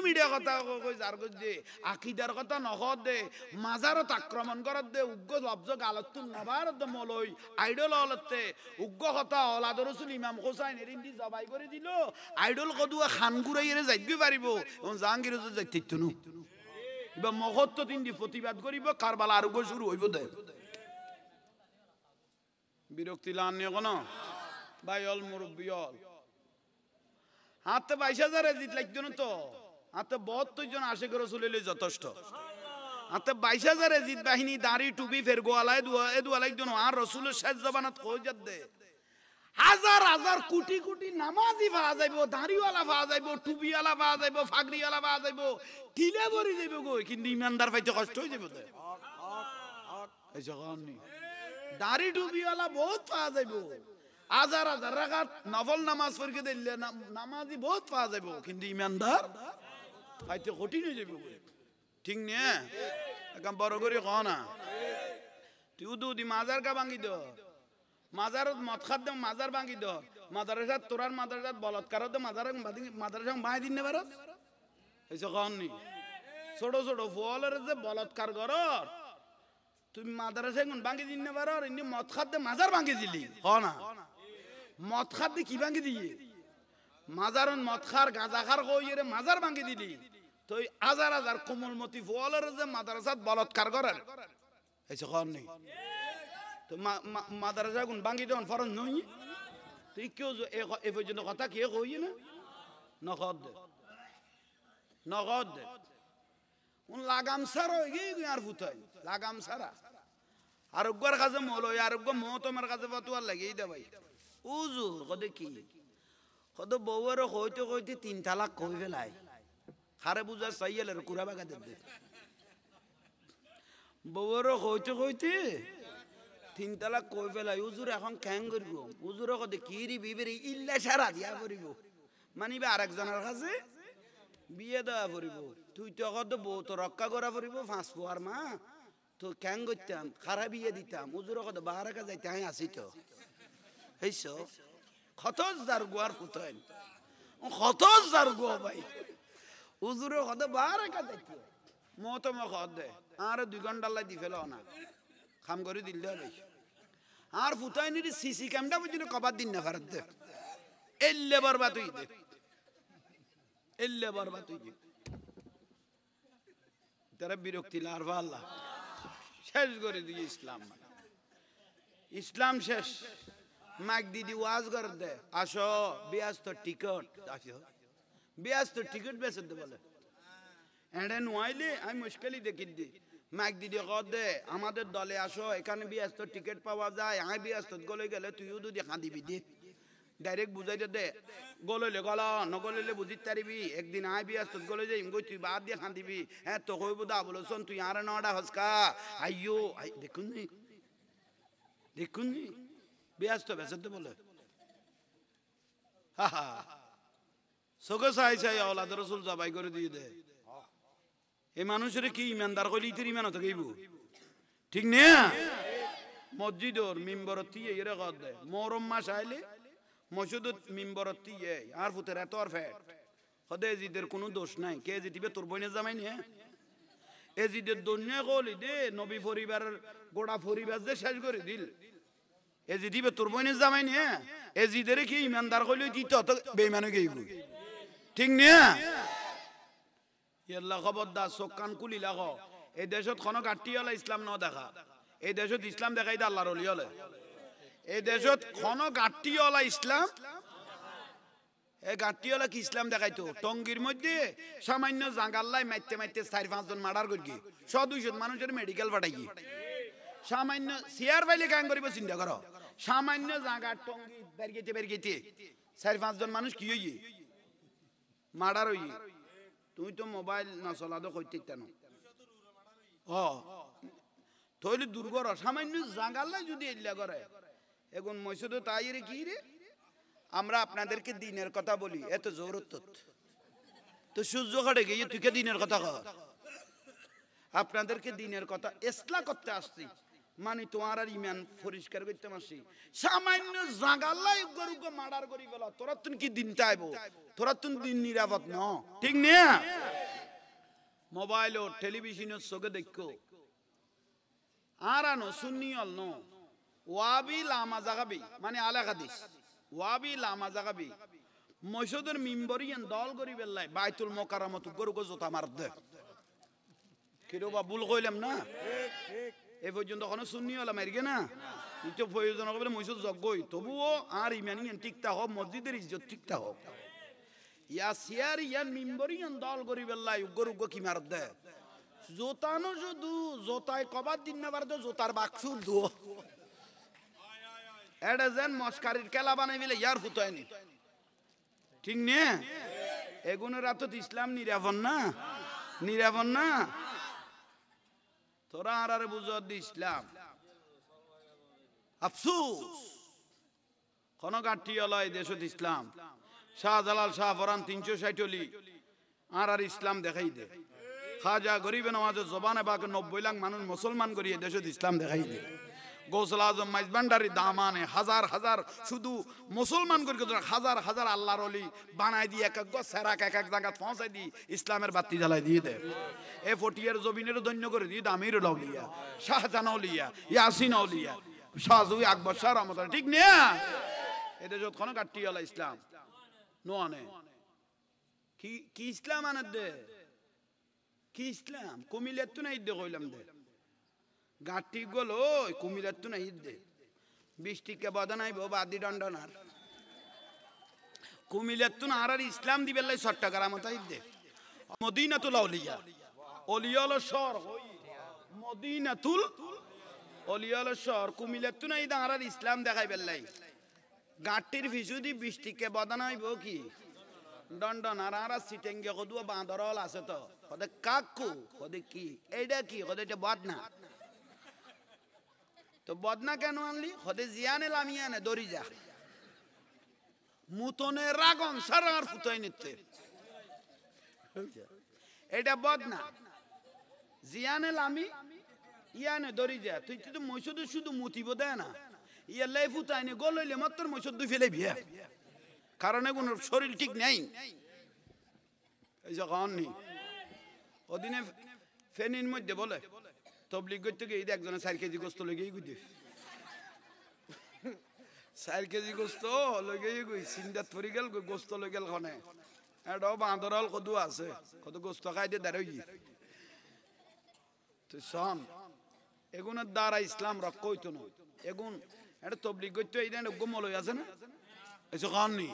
A: মিডিয়া কথা কই জারগুজ দে আকীদার কথা নখদ দে মাজারত আক্রমণ করত দে উগ্র লব্জ গালত নবার দে মলই আইডল হলতে উগ্র কথা ওলাদ রাসূল ইমাম হোসেন এরিন্দি জবাই করে দিল আইডল কদুয়া খান গুরাইরে যাইবি পারিব এবং জাহাঙ্গীর হুজুর যাইতিত নু ইবা মহত্ব তিনদি প্রতিবাদ করিব কারবালা আর উগ্র শুরু হইব দে বিরক্তি লানিও কোন ভাইল মুরব্বিয়ল হাতে 22,000 এজিত লাগতো না তো হাতে 72 জন আশিক রাসূলের যথেষ্ট হাতে 22,000 এজিত বাহিনী দাড়ি টুপি ফের গোয়ালায় দুয়া লাগতো না আর রাসূলের শেষ জবানত কই যাত দে হাজার কোটি নামাজি পাওয়া যাইবো দাড়িওয়ালা পাওয়া যাইবো টুপিওয়ালা পাওয়া যাইবো ফাগড়িওয়ালা পাওয়া যাইবো টিলে ভরি যাইবো গো কিন্তু ইমানদার পাইতে কষ্ট হই যাইবো দে এই জগানি দাড়ি টুপিওয়ালা বহুত পাওয়া যাইবো হাজার রাকাত নফল নামাজ পড়কে দিলে নামাজি বহুত পাওয়া যাবে কিন্তু ইমানদার পাইতে কঠিন হয়ে যাবে ঠিক না একদম বড় করে কও না তুই উদুদি মাজার কা ভাঙি দ মাজারত মদ খাদ দে মাজার ভাঙি দ মাদ্রাসা তোরার মাদ্রাসা বলৎকার দে মাদ্রাসা বাই দিন নেবার এই কও নি ছোট ফুলের যে বলৎকার করর তুমি মাদ্রাসা গুণ ভাঙি দিন নেবার ইনি মদ খাদ দে মাজার ভাঙি দিলি কও না মদ খার দি কি ভাঙি দিয়ে মাজারন মদ খার গাঁজা খার কইরে মাজার ভাঙি দিলি তো হাজার কোমলমতি ফুলের যে মাদ্রাসাত বলৎকার করেন এসে কর নেই তো মাদ্রাসা গুণ ভাঙি দেন ফরজ নই তুই কেউ এ পর্যন্ত কথা কে কই না নগদ দে উন লাগাম সারা হয়ে গিয়ে আর ফুটাই লাগাম সারা আরোগ্যর কাছে মলয় আরোগ্য মহতমের কাছে ফতুয়ার লাগেই দে ভাই উজুর কদে কি কদ বউয়ের কইতে 3 তালাক কই ফেলাই খারে বুঝা চাইয়েলের কুড়া বাগা দে বউয়ের কইতে 3 তালাক কই ফেলাই উজুর এখন ক্যাং করব উজুর কদে কি রি বিবেরি ইল্লা সারা দিয়া করিব মানিবে আরেকজনের কাছে বিয়ে দেওয়া করিব তুই তো কদ বউ তো রক্ষা করা করিব 5 ফুয়ার মা তো ক্যাং করতাম খারা বিয়ে দিতাম উজুর কদ বাহারাকা যাইতে আই আসি তো এইসো খতজ জারগুয়ার ফুতেন খতজ জারগুয়া ভাই উজুরে কদে বারে কা দেখি মতো ম খদে আর 2 ঘন্টা লাই দি ফেলো না কাম করে দিল দে ভাই আর ফুতাই নি সিসি ক্যামেরা বুঝিনো কবার দিন না ফারত দে এল্লে বরবাদ হই দে তারা বিরক্তি লার আল্লাহ শেষ করে দিয়ে ইসলাম শেষ মাক দিদি ওয়াজ করে দে আসো ব্যস্ত টিকিট বেচে দে বলে এড়ে নোয়াইলে আমি মুশকিলই দেখি দি মাক দিদি কর দে আমাদের দলে আসো এখানে ব্যস্ত টিকিট পাওয়া যায় আমি ব্যস্ত গলে গেলে তুইও যদি কাঁদিবি দে ডাইরেক্ট বুঝাই দে গললে গলা নগললে বুঝিত পারিবি একদিন আই ব্যস্ত গলে যাই গই তুই বাদ দিয়ে কাঁদিবি হ্যাঁ তো কইব দা বলছন তুই আর নডা হসকা আইয়ো দেখুন ব্যস্ত বেসতে বলে চাই আওলাদ রাসূল জবাই করে দিয়ে দে এই মানুষের কি ইমানদার কইলি ইতির ইমান হতে গইব ঠিক না মসজিদর মিম্বরতি এরে কর দে মুহররম মাস আইলে মসজিদত মিম্বরতি আর ফুতের এত আর ফ্যাট হদে জিদের কোনো দোষ নাই কে জিতিবে তোর বইনে জামাই নে এজিদের দুনিয়া কলি দে নবী পরিবারের গোড়া পরিবার যে শেষ করে দিল এজি দিবে তোর বইনে জামাই নে এজিদের কি ইমানদার কইল দিত তো বেঈমানে গইব ঠিক না ইয়াল্লাহ খবরদার চোখ কান খুলি লাগো এই দেশত কোনো ঘাটতি হলে ইসলাম ন দেখা এই দেশত ইসলাম দেখাই দে আল্লাহর ওলি হলে এই দেশত কোনো ঘাটতি হলে ইসলাম এই ঘাটতি হলে কি ইসলাম দেখাইতো টঙ্গির মধ্যে সামান্য জাঙ্গাল্লাই মারতে মারতে 4-5 জন মার্ডার করি 100-200 মানুষের মেডিকেল পাঠাই সামান্য চেয়ার পাইলে কাম করিব চিন্তা করো সামান্য জাঙ্গার টঙ্গি বেরগেতে 4-5 জন মানুষ কি হইয়ে মার্ডার হইয়ে তুই তো মোবাইল না চলাদো কইতে না তৈলে দুর্গর সামান্য জাঙ্গাল্লাই যদি এল্লা করে এখন মসজিদ তাই রে কি রে আমরা আপনাদেরকে দিনের কথা বলি এত জরুরত তো সূর্য কাটে গিয়ে তুই কে দিনের কথা কর আপনাদেরকে দিনের কথা ইসলাম করতে আসছি মানে তোমার আর ইমান পরিষ্কার করতে আসছি সামান্য জাগাল্লাই গরুকে মার্ডার করি বলা তোরা তুই কি দিন চাইব তোরা তুই দিন নিরাপদ ন ঠিক না মোবাইল ও টেলিভিশনের চোখে দেখো আর আনো সুন্নি অল ন ওয়াবি লামা জাগাবি মানে আলা হাদিস ওয়াবি লামা জাগাবি মসজিদের মিম্বরিয়ান দল করি বেল্লাই বাইতুল মোকাররমত গরুকে জোতা মার দে কিরো বা ভুল কইলাম না এই পর্যন্ত কোনো সুন্নি হলাম এরগে না ইতো প্রয়োজন হবে মসজিদ যজ্ঞই তবুও আর ইমানি ঠিকঠাক হোক মসজিদের ইজ্জত ঠিকঠাক হোক ইয়া সিয়ার ইয়ান মিম্বরিয়ান দল করি বেল্লাই গরুকে কি মার দে জোতানো শুধু জোতায় কবার দিন না পারতো জোতার বাক্সু দো এটা যেন মস্কারির খেলা বানাই মিলে ইয়ার ফুটায়নি ঠিক নে এগুনের রাত ইসলাম নিরাপন না তোরা আর বুঝর দি ইসলাম আফসুস কোন গাঠি অলয় দেশত ইসলাম শাহজালাল শাহ ফরান 360 আর ইসলাম দেখাই দে খাজা গরিবে নওয়াজের জবানে বাকে 90 লাখ মানুষ মুসলমান করিয়ে দেশত ইসলাম দেখাই দে গৌসুল আজম মাইজবান্ডারি দামানে হাজার হাজার শুধু মুসলমান করে হাজার হাজার আল্লাহর ওলি বানাই দিয়ে এক এক সেরাক এক এক জায়গা পৌঁছাই দি ইসলামের বাতি জ্বালাই দিয়ে দেয় এ ফটিয়ার জমিনের ধন্য করে দিয়ে আমির আউলিয়া শাহজাহান আউলিয়া ইয়াসিন আউলিয়া শাহজুই আকবর শাহ রহমত ঠিক না এদের যতক্ষণ কাটটি আলা ইসলাম নোয়ানে কি ইসলাম আনে দে কি ইসলাম কুমিল্লার তো নাই দে কইলাম দে গাঁটি গল কুমিল্লার তো নাই দে 20 টিকা বদন আইব বাদি দণ্ডনার কুমিল্লার তো আর ইসলাম দিবে লাই 60 টাকার মতো দে মদিনাতুল আউলিয়া অলিয়াল শহর মদিনাতুল অলিয়াল শহর কুমিল্লার তো নাই আর ইসলাম দেখাই বেল্লাই গাঁটির ফিসুদি 20 টিকা বদন আইব কি দণ্ডনার আর সিটেঙ্গে কদুয়া বাঁদরল আছে তো কদে কাকু কদে কি এইটা কি কদে এটা বদনা তো বদনা কেন আনলি হদে জিয়ানে লামিয়ানে দড়ি যা মুতনে রাগন সারার ফুটাই নিতে এটা বদনা জিয়ানে লামি ইয়ানে দড়ি যা তুই তো মসজিদে শুধু মুতিব দেয় না ইয়া লাই ফুটাই নি গোল হইলে মাত্র মসজিদ দুই ফেলে বিয়া কারণ এগুলো শরীর ঠিক নেই এই যে কারণ ওদিনে ফেনির মধ্যে বলে তবলিগ করতে গিয়ে একজনে 4 কেজি গোস্ত লেগেই গুই 4 কেজি গোস্ত লেগেই গুই চিন্তাত পড়ি গেল গোস্ত লই গেল খনে এটাও বাঁদরল কদু আছে কত গোস্ত খাই দিয়ে দাঁড়াই তো শোন এগুনের দ্বারা ইসলাম রক্ষা হইতো না এগুন এটা তবলিগ করতে এই গোমলই আছে না এসে খান নি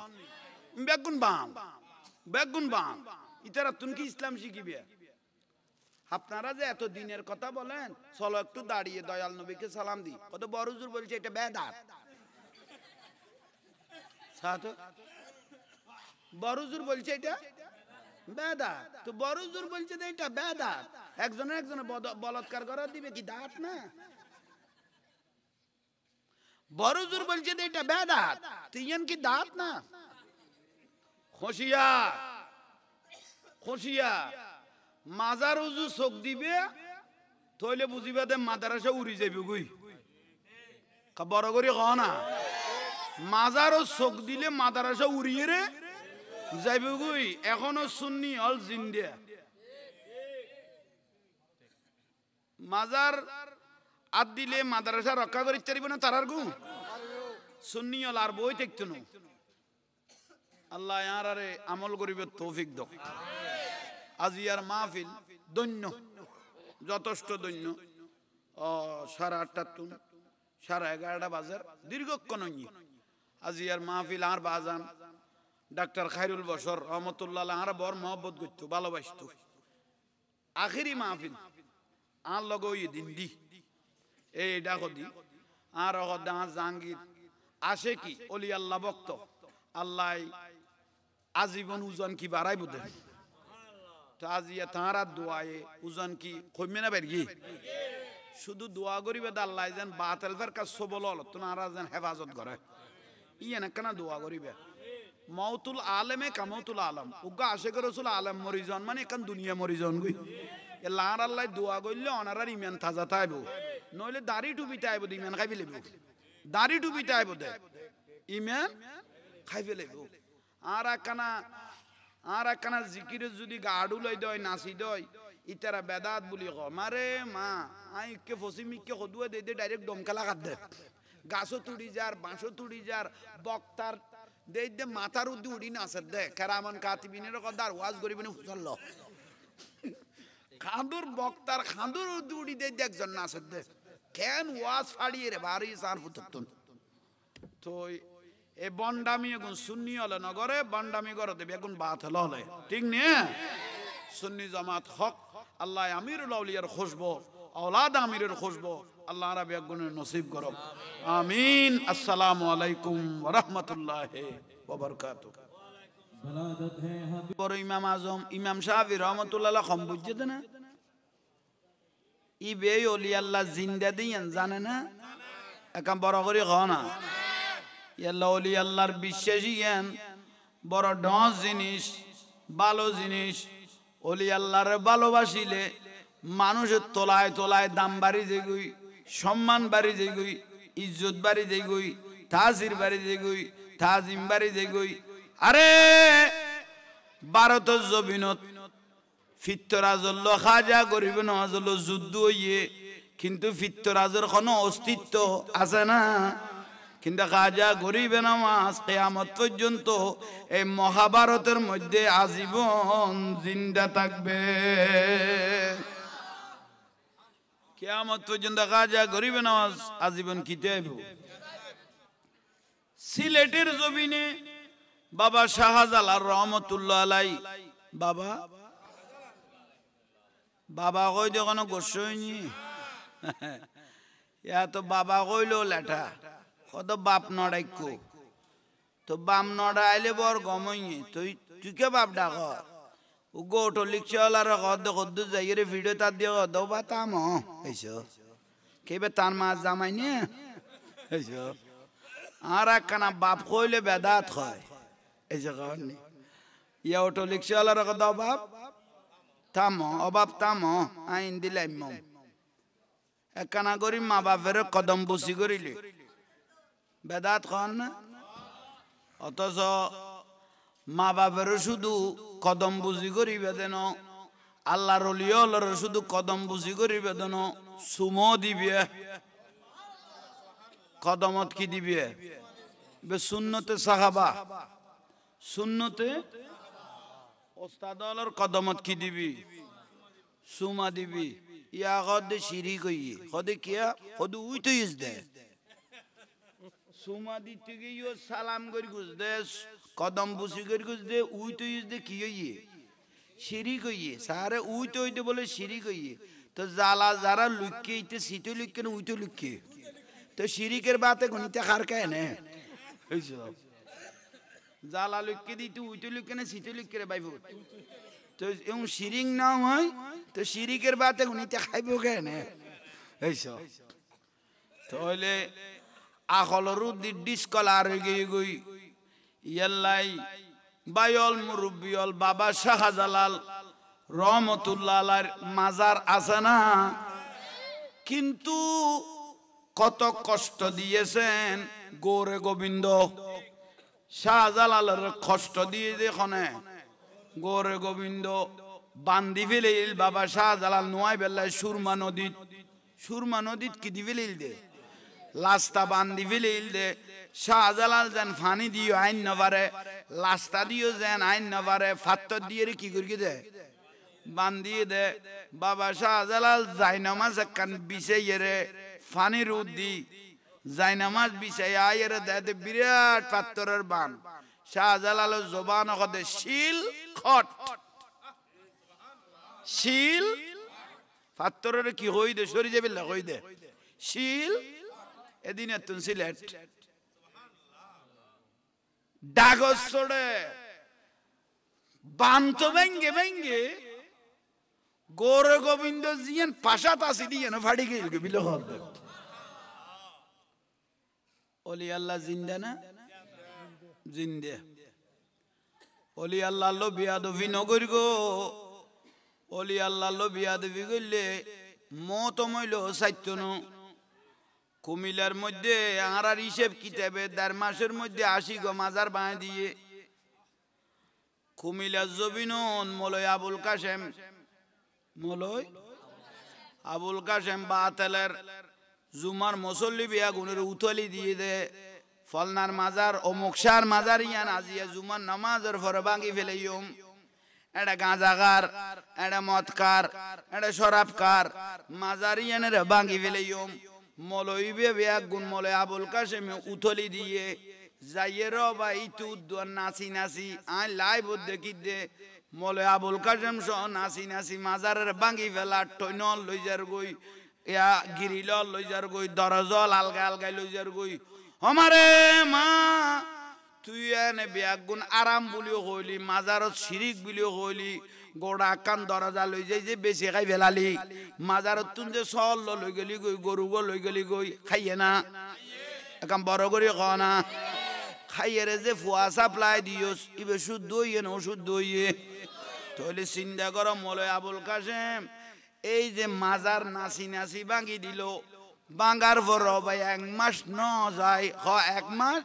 A: বেগুন বাম ইতারা তুমি কি ইসলাম শিখিবে আপনারা যে এত দিনের কথা বলেন চলো একটু দাঁড়িয়ে দয়াল নবীকে সালাম দি কত বড় হুজুর বলছে এটা বেদাত সাথে বড় হুজুর বলছে এটা বেদাত তো বড় হুজুর বলছে যে এটা বেদাত একজনের বলৎকার করা দিবে কি দাঁত না বড় হুজুর বলছে যে এটা বেদাত তুই কি দাঁত না খুশিয়া মাজার উজু চোখ দিবে তইলে বুঝিবা দে মাদ্রাসা উড়ি যাবি গুই বড় করে ক না মাজারও চোখ দিলে মাদ্রাসা উড়িয়ে রে যাইব গুই এখনো সুন্নি অল জিন্দিয়া মাজার আদ দিলে মাদ্রাসা রক্ষা করি চারিব না তারার গু সুন্নি অল আর বই দেখতো না আল্লাহ ইয়ারে আমল করিবে তৌফিক দাও আজিয়ার মাহফিল দন্য যথেষ্ট দৈন্য 8:30 তুন 11:30 বাজার দীর্ঘক্ষণ আজি আর মাহফিল আর বাজান ডাক্তার খায়রুল বশর রহমতুল্লাহ আর বর মহব্বত করত ভালোবাসত আখিরি মাহফিল আর লগ দিন দি এই ডাকো দি আর জাহাঙ্গীর আসে কি অলি আল্লাহ ভক্ত আল্লাহ আজীবন ওজন কি বাড়াই বুঝে তো আজিয়া তাঁরা দোয়ায়ে ওজন কি কমে না বের গিয়ে শুধু দোয়া করিবে আল্লাহ যেন বাতেল ফের কাজ সবল হল তোনারা যেন হেফাজত করে ইয়েন কেন দোয়া করিবে মৌতুল আলেমে কামৌতুল আলম উগা আশেখ রসুল আলম মরিজন মানে এখন দুনিয়া মরিজন গই লার আল্লাহ দোয়া করলে অনারার ইমান তাজা তাইব নইলে দাড়ি টুপি তাইব ইমান খাই ফেলিব দাড়ি টুপি তাইব দে ইমান খাই ফেলিব আর একখানা জিকিরে যদি গাড়ু লই দয় নাচি দয় ইতারা বেদাত বলি ক মারে মা আই কে ফসিমিকে সদুয়ে দে ডাইরেক্ট দমকালা কাট দে গাছও তুড়ি যার বাঁশও তুড়ি যার বক্তার দে দে মাথার উদ্দি উড়ি নাচে দে কেরামান কাতিবিনের কদার ওয়াজ করিবেন ফুসল খাঁদুর বক্তার খাঁদুর উদ্দি উড়ি দে একজন নাচে দে কেন ওয়াজ ফাড়িয়ে রে বাড়ি সার ফুটতন তো এ বন্ডামি এখন সুন্নি হলে নগরে বন্ডামি করে দেবে এখন বাত হলে ঠিক নিয়ে সুন্নি জামাত হক আল্লাহ আমিরুল আউলিয়ার খুশবো औलाद आमिरेर खुशबो अल्लाह रब गुणेर नसीब करो आमीन अस्सलामु अलैकुम व रहमतुल्लाहि व बरकातुहू बड़ इमाम आजम इमाम शाफी रहमतुल्लाह खम बुझते ना इ बे ओली अल्लाह जिंदा दियन जाने ना एकाम बड़ करि खाना याल्लाह ओली अल्लाहर বিশ্বাসীয়ান বড় ডস জিনিস ভালো জিনিস ওলি আল্লাহর ভালোবাসিলে মানুষের তোলায় তোলায় দাম বাড়ি যেগুই সম্মান বাড়ি যেগুই ইজ্জত বাড়ি যেগুই তাজির বাড়ি যেগুই তাজিম বাড়ি যেগুই আরে ভারতের জমিনত ফিত্তরাজল্ল খাজা গরিব নওয়াজল্ল যুদ্ধ হইয়ে কিন্তু ফিত্তরাজের কোনো অস্তিত্ব আছে না কিন্তু খাজা গরিবে নওয়াজ কিয়ামত পর্যন্ত এই মহাভারতের মধ্যে আজীবন জিন্দা থাকবে কিয়ামত পর্যন্ত খাজা গরিবে নওয়াজ আজীবন কিতে আইব সিলেটের জমিনে বাবা শাহজালাল রহমতুল্লাহ আলাই বাবা বাবা কই দেখো গোসইনি ইয়া তো বাবা কইলো লেঠা কত বাপ নড়াইকো তো বাপ নড়াইলে বর গমইনি তুই তুই কে বাপ ডাক উগো অটো লিখছলার কদ কদ যাইরে ভিডিও তা দিও দাও বাতাম এইসো কেবে তার মা জামাইনে এইসো আর একখানা বাপ কইলে বেদাত হয় এই যে কারণে ইয়া অটো লিখছলার কদ বাপ থামো অবাপ থামো আইন দিলাম একখানা করি মা বাপের কদম বসি করিলে বেদাত খান না অথচ মা বাপের শুধু কদম বুঝি করিবে দেন আল্লাহর ওলিয়র শুধু কদম বুঝি করিবে দেন সুমো দিবে কদমত কি দিবে সুন্নতে সাহাবা সুন্নতে ওস্তাদর কদমত কি দিবি সুমা দিবি ইয়া কদে শিরিক হইয়ে কদে কিয়া কদে উইতে ইস দে সুমা দিতে গিয়ে সালাম করি গুজ দে কদম বুসি করি গুজ দে উইতে ইস দে কি হইয়ে শিরিক হইয়ে সারে উইতে হইতে বলে শিরিক হইয়ে তো জালা যারা লুকিয়ে ইতে সিতে লুকিয়ে না উইতে লুকিয়ে তো শিরিকের বাতে গণিতে খার খায় না জালা লুকিয়ে দিতে উইতে লুকিয়ে না সিতে লুকিয়ে রে বাইব তো এবং শিরিক না হয় তো শিরিকের বাতে গণিতে খাইব কেন এইসব তাহলে আখলরু ডিসকলার গিয়ে গই ইয়াল্লাই বায়ল মুরব্বিয়ল বাবা শাহজালাল রহমতুল্লাহ আলাইহির মাজার আছে না কিন্তু কত কষ্ট দিয়েছেন গৌরে গোবিন্দ শাহজালালের কষ্ট দিয়ে দেখনে গৌরে গোবিন্দ বান্ধি ফেলিল বাবা শাহজালাল নোয়াই বেলায় সুরমা নদীত কি দি ফেলিল দে লাস্তা বান্ধি ফেলিল দে শাহজালাল যেন ফানি দিও আইন নবারে লাস্তা দিও যেন আইন নবারে ফাত্তর দিয়ে কি করি দে বান্দিয়ে দে বাবা শাহজালাল জায়নামাজ একখান বিছাইয়ে ফানির উদ্দি জায়নামাজ বিছাই আয়ের দে বিরাট পাত্তরের বান শাহজালাল জবান কদে শিল খট শিল পাত্তরের কি হই দে সরি যাবে হই দে শিল এদিনে তুন সিলেট ডাগজ ছড়ে বান্ত ভেঙ্গে ভেঙ্গে গৌর গোবিন্দ জিয়ান পাশাত আসি দিয়ে ফাড়ি গেল বিল ওলি আল্লাহ জিন্দা না জিন্দে ওলি আল্লাহ লো বিয়াদবি নগর গো ওলি আল্লাহ লো বিয়াদবি করলে মত মইল সাইতনো কুমিল্লার মধ্যে আর হিসেব কিতাবে ১.৫ মাসের মধ্যে ৮০ গো মাজার বাঁধ দিয়ে কুমিল্লার জবিনুন মলয় আবুল কাশেম মলয় আবুল কাশেম বাতেলের জুমার মুসল্লি বিয়া গুনের উতলি দিয়ে দে ফলনার মাজার ও মুকসার মাজার ইয়ান আজিয়া জুমার নামাজের পরে ভাঙি ফেলাইম এটা গাঁজাকার এটা মদকার এটা শরাবকার মাজার ইয়ানের ভাঙি ফেলাইম মলয় বিয়া গুন মলয় আবুল কাশেম উতলি দিয়ে যাইয়ে র বা ইতু নাচি নাচি আই লাইভ দেখি দে মলয় আবুল কাশেম সহ নাচি নাচি মাজারের ভাঙি ফেলা টৈনল লই যার গই ইয়া গিরিল লই যার গই দরজল আলগা আলগাই লই যার গই আমারে মা তুই এনে বিয়াগুন আরাম বলিও কইলি মাজারত শিরিক বলিও কইলি গোড়া কান দরজা লই যাই যে বেশি খাই ফেলালি মাজারত তুন যে সল লই গেলি গই গরু গো লই গেলি গই খাইয়ে না একাম বড় করে খ না খাইয়ে যে ফুয়া সাপ্লাই দিওস ইবে শুদ্ধ হইয়ে না অশুদ্ধ হইয়ে তাহলে চিন্তা করো মলয় আবুল কাশেম এই যে মাজার নাচি নাচি ভাঙি দিল ভাঙার পর ভাই ১ মাস ন যায় ১ মাস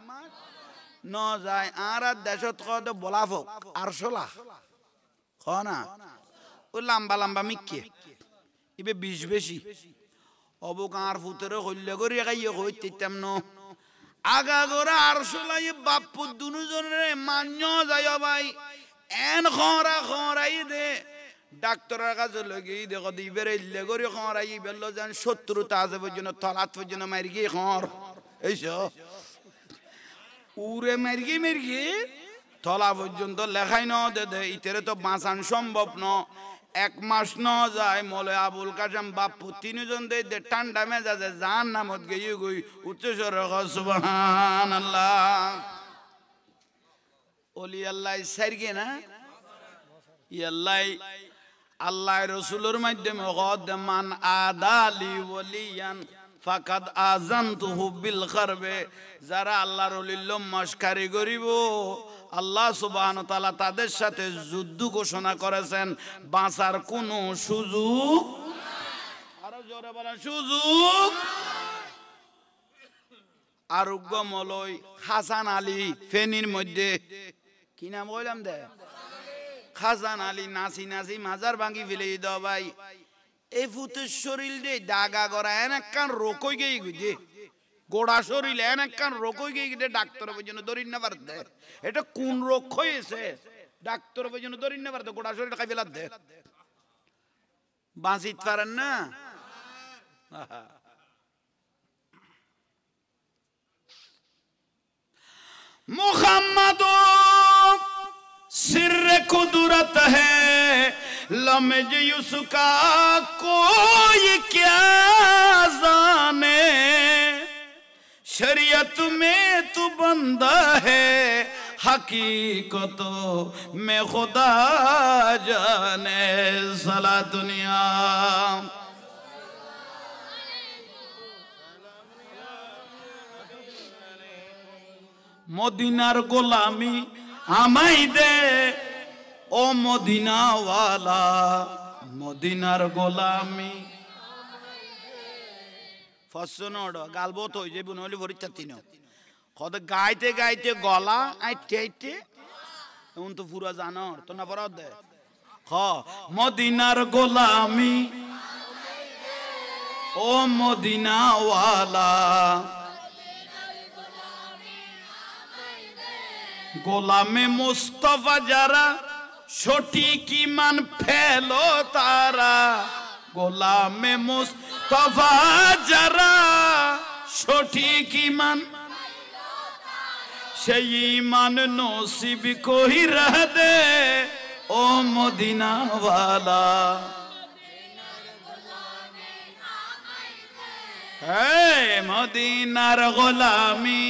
A: ন যায় আর দেশত কত বলাফক ৮০০ লাখ খ না ও লম্বা লম্বা মিকে ইবে ২০ বেশি অবুক আর ফুতের হইলে করি খাইয়ে কই তেতাম ন আগা গোরা ৮০০ লাখ বাপ্পু দুজনের মান্য যায় ভাই এন খরাই দে ডাক্তারের কাছে লগে দেখো দিবের ইল্লে করে খরাই বেললো যেন শত্রুতা আছে পর্যন্ত তলাত পর্যন্ত মারি গিয়ে খর এইস উড়ে মারি গিয়ে তলা পর্যন্ত লেখাই ন দে দে ইতেরে তো বাঁচান সম্ভব ন ১ মাস ন যায় মলয় আবুল কাশেম বাপ্পু ৩ জন দে দে ঠান্ডা মেজাজে জান নামত গিয়ে গই উচ্চস্বর সুবহানাল্লাহ ওলি আল্লাহ সারগে না ইয়াল্লাই আল্লাহ রসুলের মাধ্যমে মান আদালি ওলিয়ান ফাকাদ আযানতুহু বিল খারবে যারা আল্লাহর ওলির মশকারি করিব আল্লাহ সুবহানাহু ওয়া তাআলা তাদের সাথে যুদ্ধ ঘোষণা করেছেন বাঁচার কোনো সুযোগ আরো জোরে বলেন সুযোগ আরোগ্য মলয় হাসান আলী ফেনীর মধ্যে কি নাম বললাম দে খাজান আলী নাচি নাচি মাজার ভাঙি ফেলে দাও ভাই এই ফুতের শরীর দে দাগা গড়া এন একখান রোকই গেই দে গোড়া শরীর এন একখান রোকই গেই দে ডাক্তার পর্যন্ত দরিন না পারতে এটা কোন রোগ হয়েছে ডাক্তার পর্যন্ত দরিন না পারতে গোড়া শরীর খাই ফেলার দে বাঁচিত পারেন না मुहम्मद सिर कुदरत है लमज उसका कोई क्या जाने शरीयत में तू बंदा है हकीकत में खुदा जाने सला दुनिया মদিনার গোলামি আমাই দে ও মদিনাওয়ালা মদিনার গোলামি ফসনড গালবত হই যে বুনলি পরীক্ষা তিন কত গাইতে গাইতে গলা আইতে আইতে এমন তো পুরা জানর তো না পড়া দে খ মদিনার গোলামি ও মদিনাওয়ালা গোলামে মুস্তফা যারা সঠিক ঈমান ফেলো তারা গোলামে মুস্তাফা যারা সঠিক ঈমান সেই ঈমান নসিব কইরা দে ও মদিনা ওয়ালা হে মদিনার গোলামি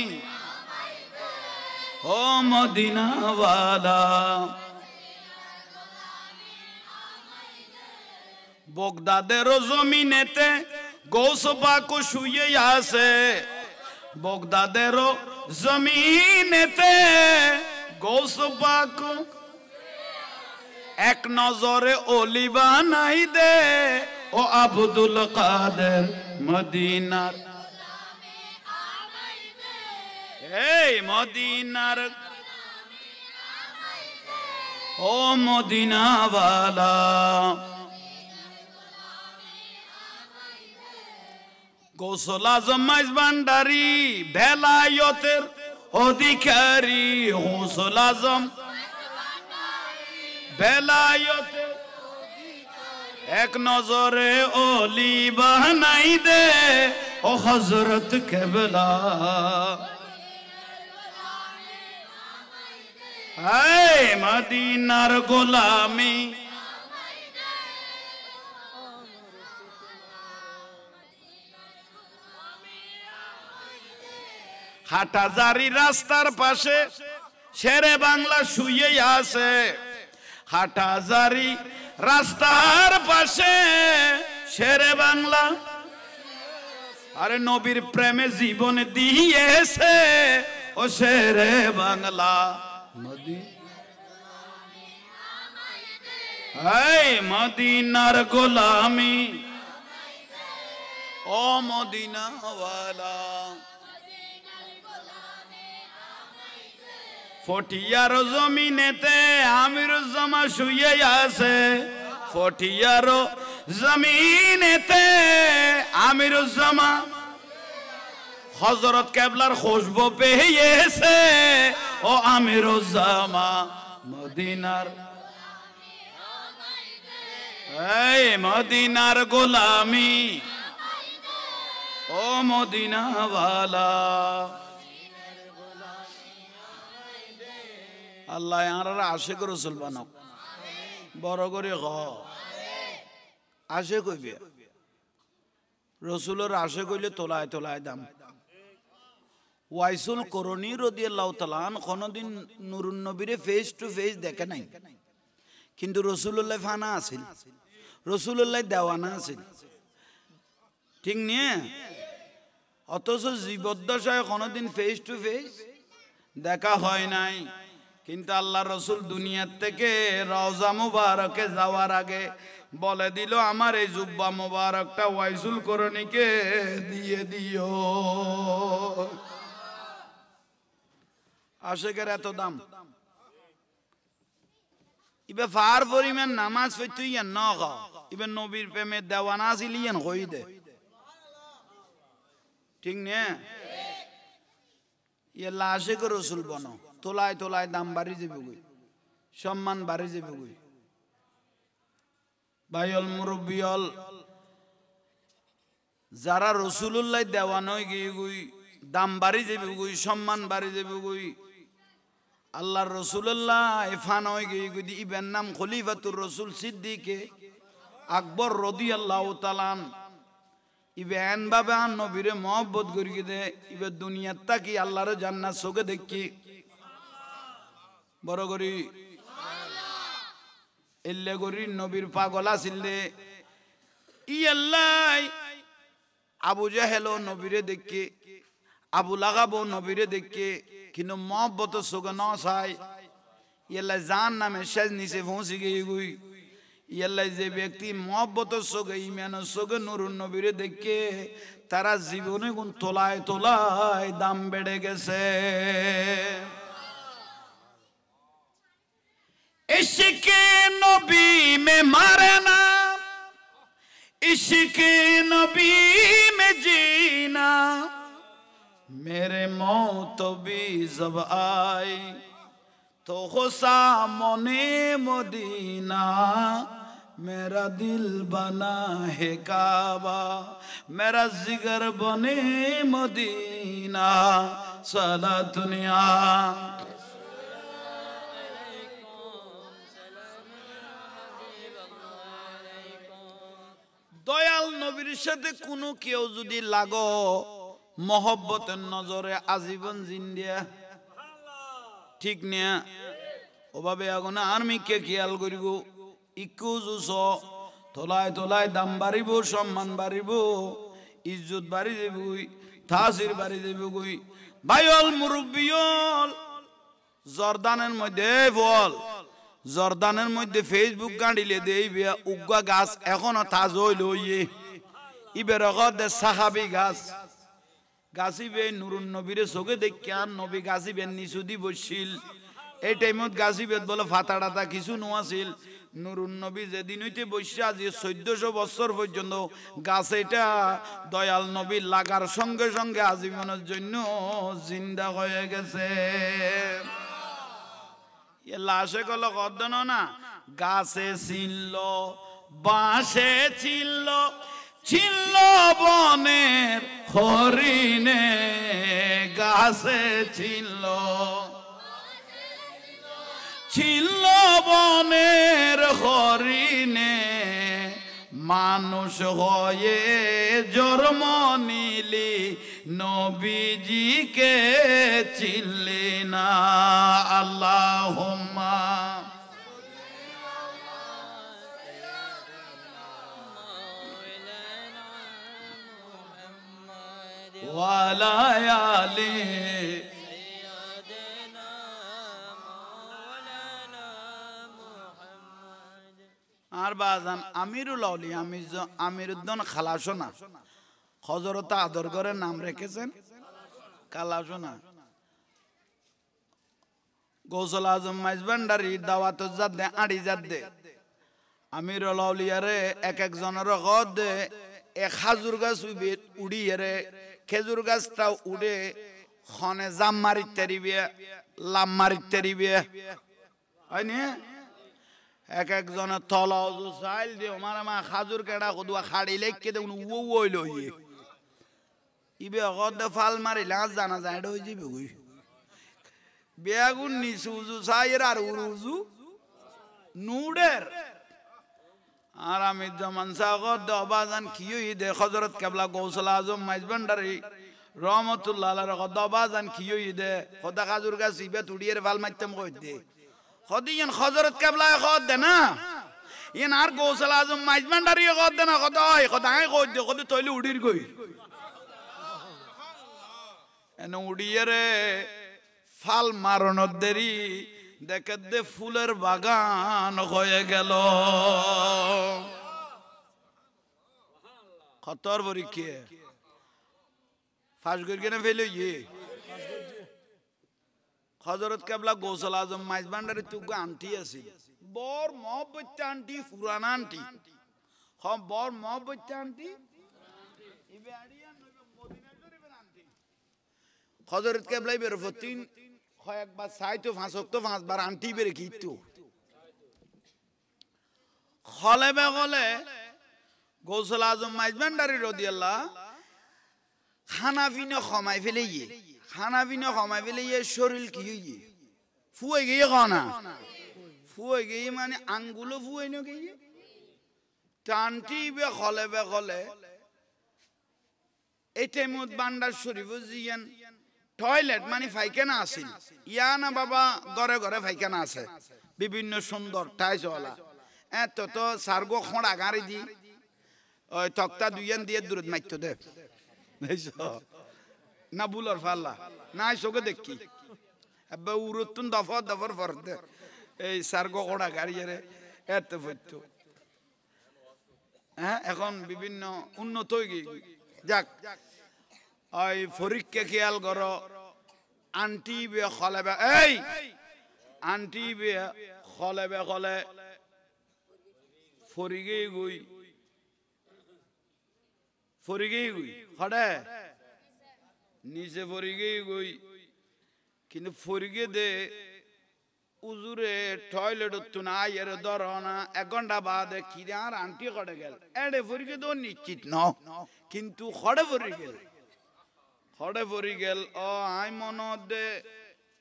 A: ও মদিনা ওয়ালা বগদাদের জমিনেতে গৌস পাক শুয়ে আছে বগদাদের জমিনেতে গৌস পাক এক নজরে ওলি বানাই দে ও আব্দুল কাদের মদিনার এই মদিনার ও মদিনা ওয়ালা গৌসুল আজম মাইজ ভান্ডারী বেলায়েতের অধিকারী গৌসুল আজম বেলায়েতের এক নজরে ওলি বানাই দে ও হযরত কেবলা এই মদিনার গোলামি হাটহাজারী রাস্তার পাশে শেরে বাংলা শুয়ে আছে হাটহাজারী রাস্তার পাশে শেরে বাংলা আরে নবীর প্রেমে জীবন দিয়েছে ও শেরে বাংলা এই মদিনার গোলামি ও মদিনা ওয়ালা ফটিয়ার জমিনেতে আমিরুজ্জামান শুয়ে আছে ফটিয়ার জমিনেতে আমিরুজ্জামান হযরত কেবলার খুশবু পেয়েছে ও আমিরুজ্জামান মদিনার এই মদিনার গোলামি ও মদিনা ওয়ালা আল্লাহ আর আশিক রাসূল বানাও বড় করে হ আশিক হইবে রাসূলের আশিক হইলে তোলায় তোলায় দাম ওয়াইসুল করনি রাদিয়াল্লাহু তাআলা কোনদিন নূরুন নবীরে ফেস টু ফেস দেখে নাই কিন্তু রাসূলুল্লাহ ফানা আছেন রাসূলুল্লাহ দেওয়ানা আছেন ঠিক নিয়ে অথচ জীবদ্দশায় কোনদিন ফেস টু ফেস দেখা হয় নাই কিন্তু আল্লাহ রসুল দুনিয়ার থেকে রওজা মুবারকে যাওয়ার আগে বলে দিল আমার এই জুব্বা মুবারকটা ওয়াইসুল করণীকে দিয়ে দিও আশিকের এত দাম ইবে ফার পরিমাণ নামাজ পড়তুইয়া ন গা ইবে নবীর প্রেমে দেওয়ানা ছিলিয়েন হই দে ঠিক নে ইয়া আশিক রসুল বনো তোলায় তোলায় দাম বাড়ি যাবে গই সম্মান বাড়ি যাবে গই ভাইল মুরব্বিয়ল যারা রাসূলুল্লাহ দেওয়ান হই গই দাম বাড়ি যাবে গই সম্মান বাড়ি যাবে গই আল্লাহর রাসূলুল্লাহ ইফান হই গই ইবেন নাম খলিফাতুর রাসূল সিদ্দিকে আকবর রাদিয়াল্লাহু তাআলা ইবেন বাবা নবীরে মহব্বত করি দে ইবে দুনিয়াত তাকি আল্লাহর জান্নাত চোখে দেখি বড় করি এল্লে করি নবীর পাগল আসিলে ইয়াল্লাই আবু জাহেল নবীরে দেখে আবু লাগাব নবীরে দেখে কিন্তু মহব্বত চোখে ন চাই ইয়াল্লাই জান নামে শেষ নিচে পৌঁছে গিয়ে গুই ইয়াল্লাই যে ব্যক্তি মহব্বত চোখে ইমানের চোখে নুরুন নবীরে দেখে তারা জীবনে কোন তোলায় তোলায় দাম বেড়ে গেছে इश्क नबी में मरना इश्क नबी में जीना मेरे मौत भी जब आई तो हो सामने मदीना मेरा दिल बना है काबा मेरा जिगर बने मदीना सारा दुनिया দয়াল নবীর সাথে কোনো কেউ যদি লাগো মহব্বতের নজরে আজীবন জিন্দিয়া ঠিক না ওভাবে এখন আর্মিকে খেয়াল করিব ইকু জুস তোলায় তোলায় দাম বাড়িব সম্মান বাড়িব ইজ্জত বাড়ি যাবই তাসির বাড়ি যাবই ভাইল মুরব্বিয়ল জর্দানের মধ্যে বল জর্দানের মধ্যে ফেসবুক গাঁডিলে দেইবে উগা গাছ এখনো তাজ হইল ইয়ে ইবের দে সাহাবি গাছ গাছিবে নুরুন নবীরে চোখে দেখিয়া নবী গাছিবে নিচু দি বসছিল এই টাইমত গাছিবেদ বলে ফাতাড়াতা কিছু নোয়াছিল নুরুন নবী যেদিন হইতে বসে আজ 1400 বছর পর্যন্ত গাছ এটা দয়াল নবী লাগার সঙ্গে সঙ্গে আজীবনের জন্য জিন্দা হয়ে গেছে লাশে গেল কদ্দন না গাছে ছিল বাঁশে ছিল ছিল বনের হরিণে গাছে ছিল ছিল বনের হরিণে মানুষ হয়ে জন্ম নিলি নবীজিকে চিনলি না আল্লাহুম্মা ওয়ালা আলি আর বাজান আমিরুল আউলিয়া আমিরুদ্দৌলা খালাসোনা হযরত আদর করে নাম রেখেছেন খালাসোনা গৌসুল আজম মাইজভান্ডারি দাওয়াত জাদে আড়ি জাদে আমিরুল আউলিয়ারে এক একজনের গদ এক খাজুর গাছ উড়িয়ে রে খেজুর গাছটা উড়ে খনে জাম মারিতে দিবে লাম মারিতে দিবে হয়নি এক একজনের তলা চাইল দিয়ে মারা মা খাজুর কেডা কদুয়া খাড়ি লেখকে দেখুন ও ওইল ইবে অগদ ফাল মারিলে আজ জানা যায় এটা হয়ে যাবে ওই বেগুন নিচু উজু চাইয়ের আর উজু নুডের আর আমি জমান সাগদ অবাজান কি দে হযরত কেবলা গৌসুল আজম মাইজভান্ডারি রহমতুল্লাহ আলাইহি রগদ অবাজান কি দে খোদা খাজুর গাছ ইবে তুড়িয়ের ফাল মারতাম কই দে খদিয়ান হযরত কেবলা খদ দে না ইন আর গৌসুল আজম মাইজভান্ডারি খদ দে না খদাই খদাই কই দে খদ তইলে উড়ির কই এন উড়িয়ে ফাল মারণর দেরি দেখে দে ফুলের বাগান হয়ে গেল খতর পরীক্ষা ফাঁস করে কেন ফেলে ইয়ে হযরত কেবলা গৌসুল আজম মাইজভান্ডারি তুগো আন্টি আছে বর মহব্বত আন্টি পুরানা আন্টি হম বর মহব্বত আন্টি ইবে আড়িয়া নবে মদিনা শরীফের আন্টি হযরত কেবলা বের ফতিন কয়েকবার চাইতো পাঁচবার আন্টি বেড়ে কিন্তু হলে বেগলে গৌসুল আজম মাইজভান্ডারি রাদিয়াল্লাহ খানা পিনা কমাই ফেলে ইয়ে খানা পিনা কমাই ফেলে ইয়ে শরীর কি ইয়ে ফুয়ে গিয়ে খানা ফুয়ে গিয়ে মানে আঙ্গুলো ফুয়ে নো গিয়ে টানটি বে হলে বেগলে এতে মুদ বান্ডার শরীফ জিয়ান টয়লেট মানে পায়খানা আছে ইয়া না বাবা ঘরে ঘরে পায়খানা আছে বিভিন্ন সুন্দর টাইজওয়ালা এত তো সার্গো খোঁড়া গাড়ি দি ওই তক্তা দুইয়ান দিয়ে দূরত মাইতো দে না বুলর ফাল্লা না চোখে দেখি এবার উরতুন দফর দফর ফর দে এই সার্গো খোঁড়া গাড়ি রে এত ফইতো হ্যাঁ এখন বিভিন্ন উন্নত হয়ে গিয়ে যাক ওই ফরিককে খেয়াল করো আন্টি বে খলেবে এই আন্টি বে খলেবে খলে ফরিগে গই খড়ে নিচে ফরিগে গই কিন্তু ফরিগে দে উজুরে টয়লেট তো না এর ধরনা 1 ঘন্টা বাদে কিরার আন্টি করে গেল এডে ফরিকে তো নিশ্চিত ন কিন্তু খড়ে ফরি গেল ও আই মনদে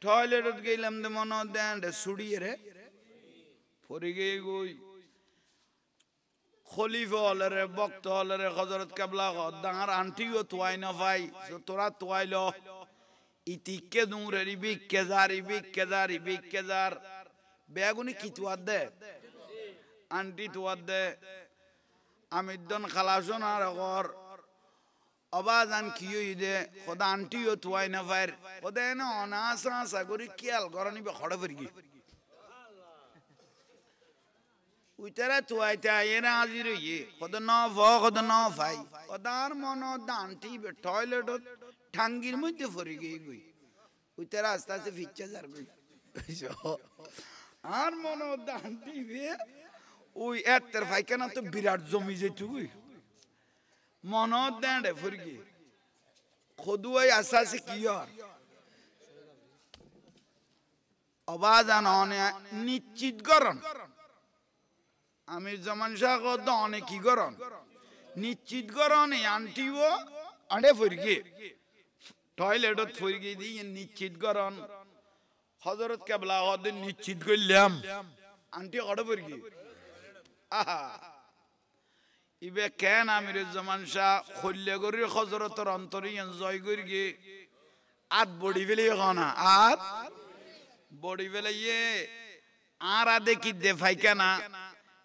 A: টয়লেটত গেলাম দে মনদে এন্ডে সুড়িয়ে রে ফরি গে গই খলিফা হলরে বক্ত হলরে হযরত কেবলা দাঁড় আন্টিও তোয়াই না ভাই তোরা তোয়াইল ইতিকে দূরে বিকেজার বেগুনি কি তোয়ার দে আন্টি তোয়ার দে আমিদন খালাসন আর ঘর অবাজান কি হইদে খোদা আন্টিও তোয়াই না ভাই খোদা না অনাসা করি কিয়াল গরনি বে খড়ে ফিরগি উইতারা তোয়াইতা এরা আজির ইয়ে খোদা ন ভাই খোদার মন আন্টি বে টয়লেট ঠাঙ্গির মধ্যে ফরি গই উইতারা আস্তে আস্তে ফিচ্চা যার গই আর মন আন্টি বে ওই এতের ফাইকানা তো বিরাট জমি যেটু মন দেঁড়ে ফরি গে খদুয়াই আস্তে আস্তে কি আর অবাজান অনে নিশ্চিত করন আমির জামান শাহ কত অনেক কি করন নিশ্চিত করন আন্টিও আড়ে ফিরগে টয়লেটত ফিরগে দিয়ে নিশ্চিত করন হযরত কেবলা ওদের নিশ্চিত করলাম আন্টি আড়ে ফিরগে আহা ইবে কেন আমির জামান শাহ খল্লে করি হযরতর অন্তরে জয় করিগে আত বডি ফেলে খানা আত বডি ফেলে ইয়ে আর আদে কি দে ফাইকানা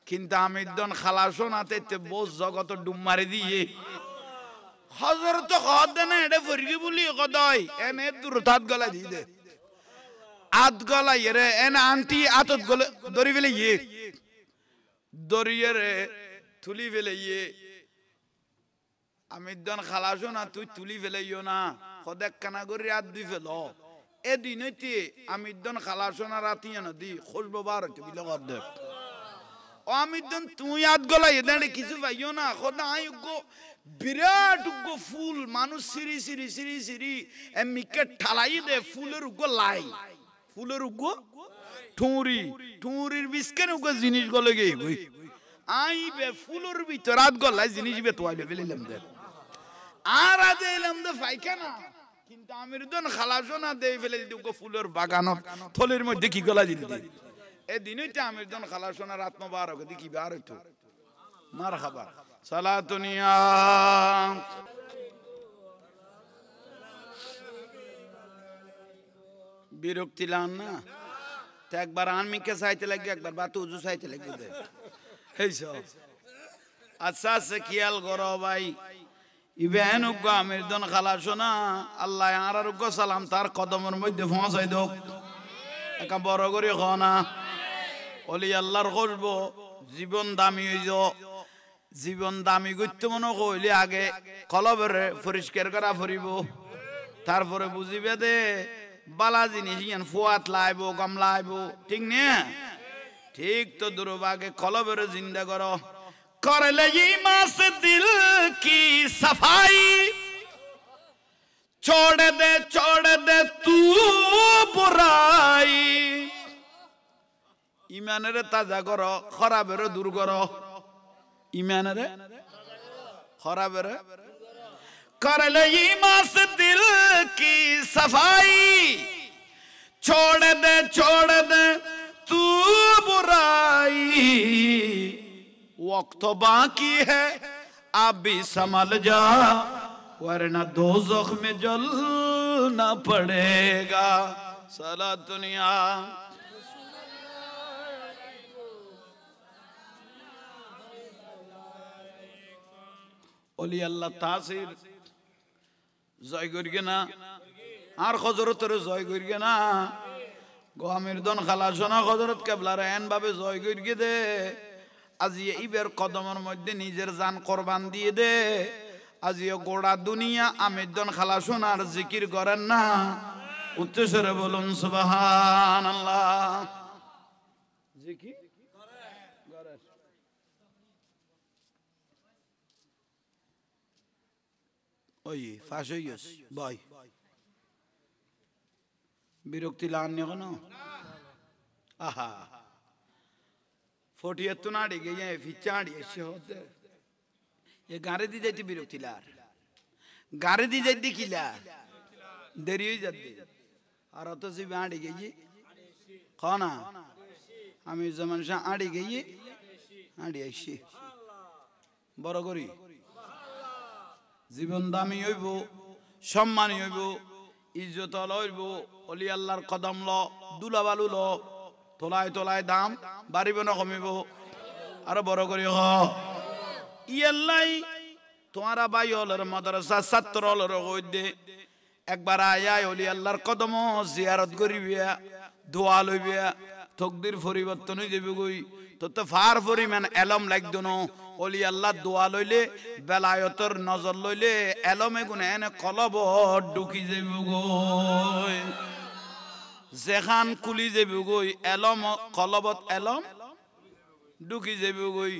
A: কিন্তু আমিদন খালাসোনাতে বোঝ জগত ডুম মারি দিয়ে হযরত খদে না এডে ফরিগে বলি কদয় এনে দুরতাত গলা দি দে আত গলা ইরে এনে আন্টি আতত গলে দরি ফেলে ইয়ে দরিয়ে রে তুলি ফেলে ইয়ে আমিদন খালাসোনা তুই তুলি ফেলে ইও না খদে কানা করে আত দি ফেল এদিন হইতে আমিদন খালাসোনা রাতি এনে দি খুশবো বার হইতে বিলে কদে আমিদন তুই আত গলাই এদানে কিছু পাইও না খোদা আই গো বিরাট গো ফুল মানুষ সিরি এমিকে ঠালাই দে ফুলের গো লাই ফুলের গো ঠুরির বিস্কেন গো জিনিস গলে গে গই আই বে ফুলের ভিতর আত গলাই জিনিস বে তোয়াইলে ফেলিলাম দে আর আদে এলাম দে ফাইকানা কিন্তু আমিরদন খালাসোনা দে ফেলে দি গো ফুলের বাগানত থলের মধ্যে কি গলা দিল দি এ দিনইতে আমিরদন খালাসোনা রাত মোবারক দেখি বার হইতো মারহাবা সালাতুনিয়া বিরক্তি লান না তো একবার আনমিকে চাইতে লাগবে একবার বাতু উজু চাইতে লাগবে দে এই সব আচ্ছা আচ্ছা খেয়াল করো ভাই ইবেন উগ্গ আমিরদন খালাসোনা আল্লাহ আর উগ্গ সালাম তার কদমের মধ্যে পৌঁছাই দোক একা বড় করে খনা অলি আল্লাহর করব জীবন দামি হইজ জীবন দামি করতে মনে কইলে আগে কলবের পরিষ্কার করা ফুরিব তারপরে বুঝিবে দে বালা জিনিস ইয়ান ফুয়াত লাইব গম লাইব ঠিক নে ঠিক তো দুর্ভাগে কলবের জিন্দা করো করলে ইমান से दिल की सफाई छोड़ दे तू बुराई ইমানের তাজা করো খরাবের দূর করো ইমানের খরাবের করলে ইমান से दिल की सफाई छोड़ दे तू बुराई वक्त बाकी है अब भी संभल जा वरना दोज़ख में जलना पड़ेगा सलातुनिया ওলি আল্লাহ তাসির জয় করিগে না আর হযরতের জয় করিগে না গো আমিরদন খালাসোনা হযরত কেবলার এন ভাবে জয় করিগে দে আজি ইবের কদমের মধ্যে নিজের জান কুরবান দিয়ে দে আজি গোড়া দুনিয়া আমিরদন খালাসোনার জিকির করেন না উচ্চস্বরে বলুন সুবহানাল্লাহ জিকির করেন ওই ফাঁসইস ভাই বিরক্তি লান কেন আহা ফটিয়াত না আড়ি গিয়ে ফিচা আড়ি এসে হতে এ গাড়ি দিয়ে যাইতে বিরক্তিলার গাড়ি দিয়ে যাইতে কিলা দেরি হয়ে যাচ্ছে আর অত সিবে আড়ি গিয়ে খানা আমি যেমন আড়ি গিয়ে আড়ি আসি বড় করি জীবন দামি হইব সম্মানী হইব ইজ্জত লইব অলি আল্লাহর কদম ল দুলা বালু ল তোলায় তোলায় দাম বাড়িব না কমিব আরো বড় করি হ ইয়াল্লাই তোমারা ভাই হলের মাদ্রাসা ছাত্র হলের কইদে একবার আয়ায় অলি আল্লাহর কদম জিয়ারত করিবিয়া দোয়া লইবিয়া তকদির পরিবর্তন হয়ে যাবে গই তো ফার পরিমাণ এলম লাগতো না অলি আল্লাহ দোয়া লইলে বেলায়তর নজর লইলে এলমে গুনে এনে কলব ঢুকি যাবে গই যেখান কুলি যাবে গই এলম কলবত এলম ঢুকি যাবে গই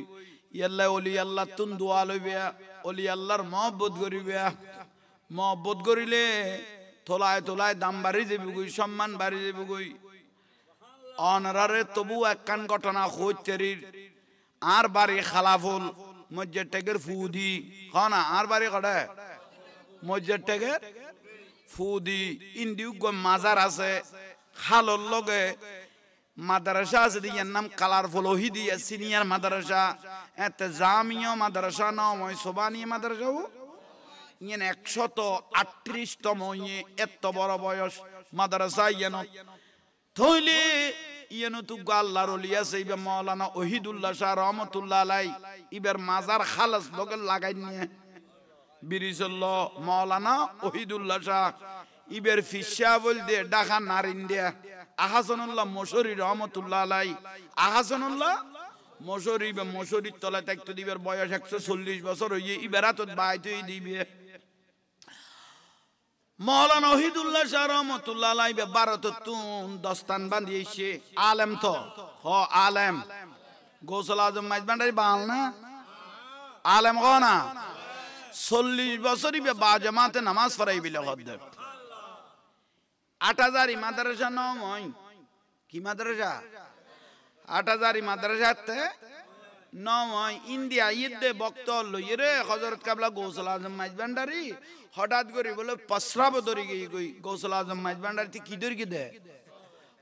A: ইয়াল্লাহ অলি আল্লাহ তুন দোয়া লইবিয়া অলি আল্লাহর মহব্বত করিবিয়া মহব্বত করিলে তোলায় তোলায় দাম বাড়ি যাবে গই সম্মান বাড়ি যাবে গই অনারে তবু একখান ঘটনা খোঁজেরির আর বাড়ি খালাফুল মসজিদ টেকের ফুদি হনা আর বাড়ি কটে মসজিদ টেকের ফুদি ইন্দিউ মাজার আছে খালর লগে মাদ্রাসা আছে দিয়ার নাম কালারফুল ওহিদিয়া সিনিয়র মাদ্রাসা এতে জামিয়া মাদ্রাসা নয় সোবানিয়া মাদ্রাসা ইয়েন 138তম এত বড় বয়স মাদ্রাসা ইয়েন থইলে ইয়েন তু আল্লাহর ওলি আছে ইবে মাওলানা ওহিদুল্লাহ শাহ রহমাতুল্লাহ আলাই ইবের মাজার খালাস লগে লাগাই নিয়ে বিরিজল্ল মাওলানা ওহিদুল্লাহ শাহ ইবের ফিসা বল দে ঢাকা নারিন দিয়া আহাসানুল্লাহ মশরি রহমাতুল্লাহ আলাই আহাসানুল্লাহ মশরি বে মশরির তলায় থাকতো দিবের বয়স 140 বছর হইয়ে ইবেরাতত বাইতেই দিবে মৌলানা ওহিদুল্লাহ শাহ রহমাতুল্লাহ আলাইহি ভারত তুন দস্তান বাঁধিয়েছে আলেম তো হ আলেম গোসল আজম মাইজবান্ডারি বাল না আলেম হ না 40 বছরই বা জামাতে নামাজ পড়াই বিলে হদ্দে 8000 মাদ্রাসা নয় কি মাদ্রাসা 8000 মাদ্রাসাতে নয় ইন্ডিয়া ঈদে বক্ত লইয়ে রে হযরত কাবলা গোসল আজম মাইজবান্ডারি হঠাৎ করে বলে পসরাব ধরে গিয়ে গই গোসল আজম মাইজবান্ডারি কি ধরে কি দে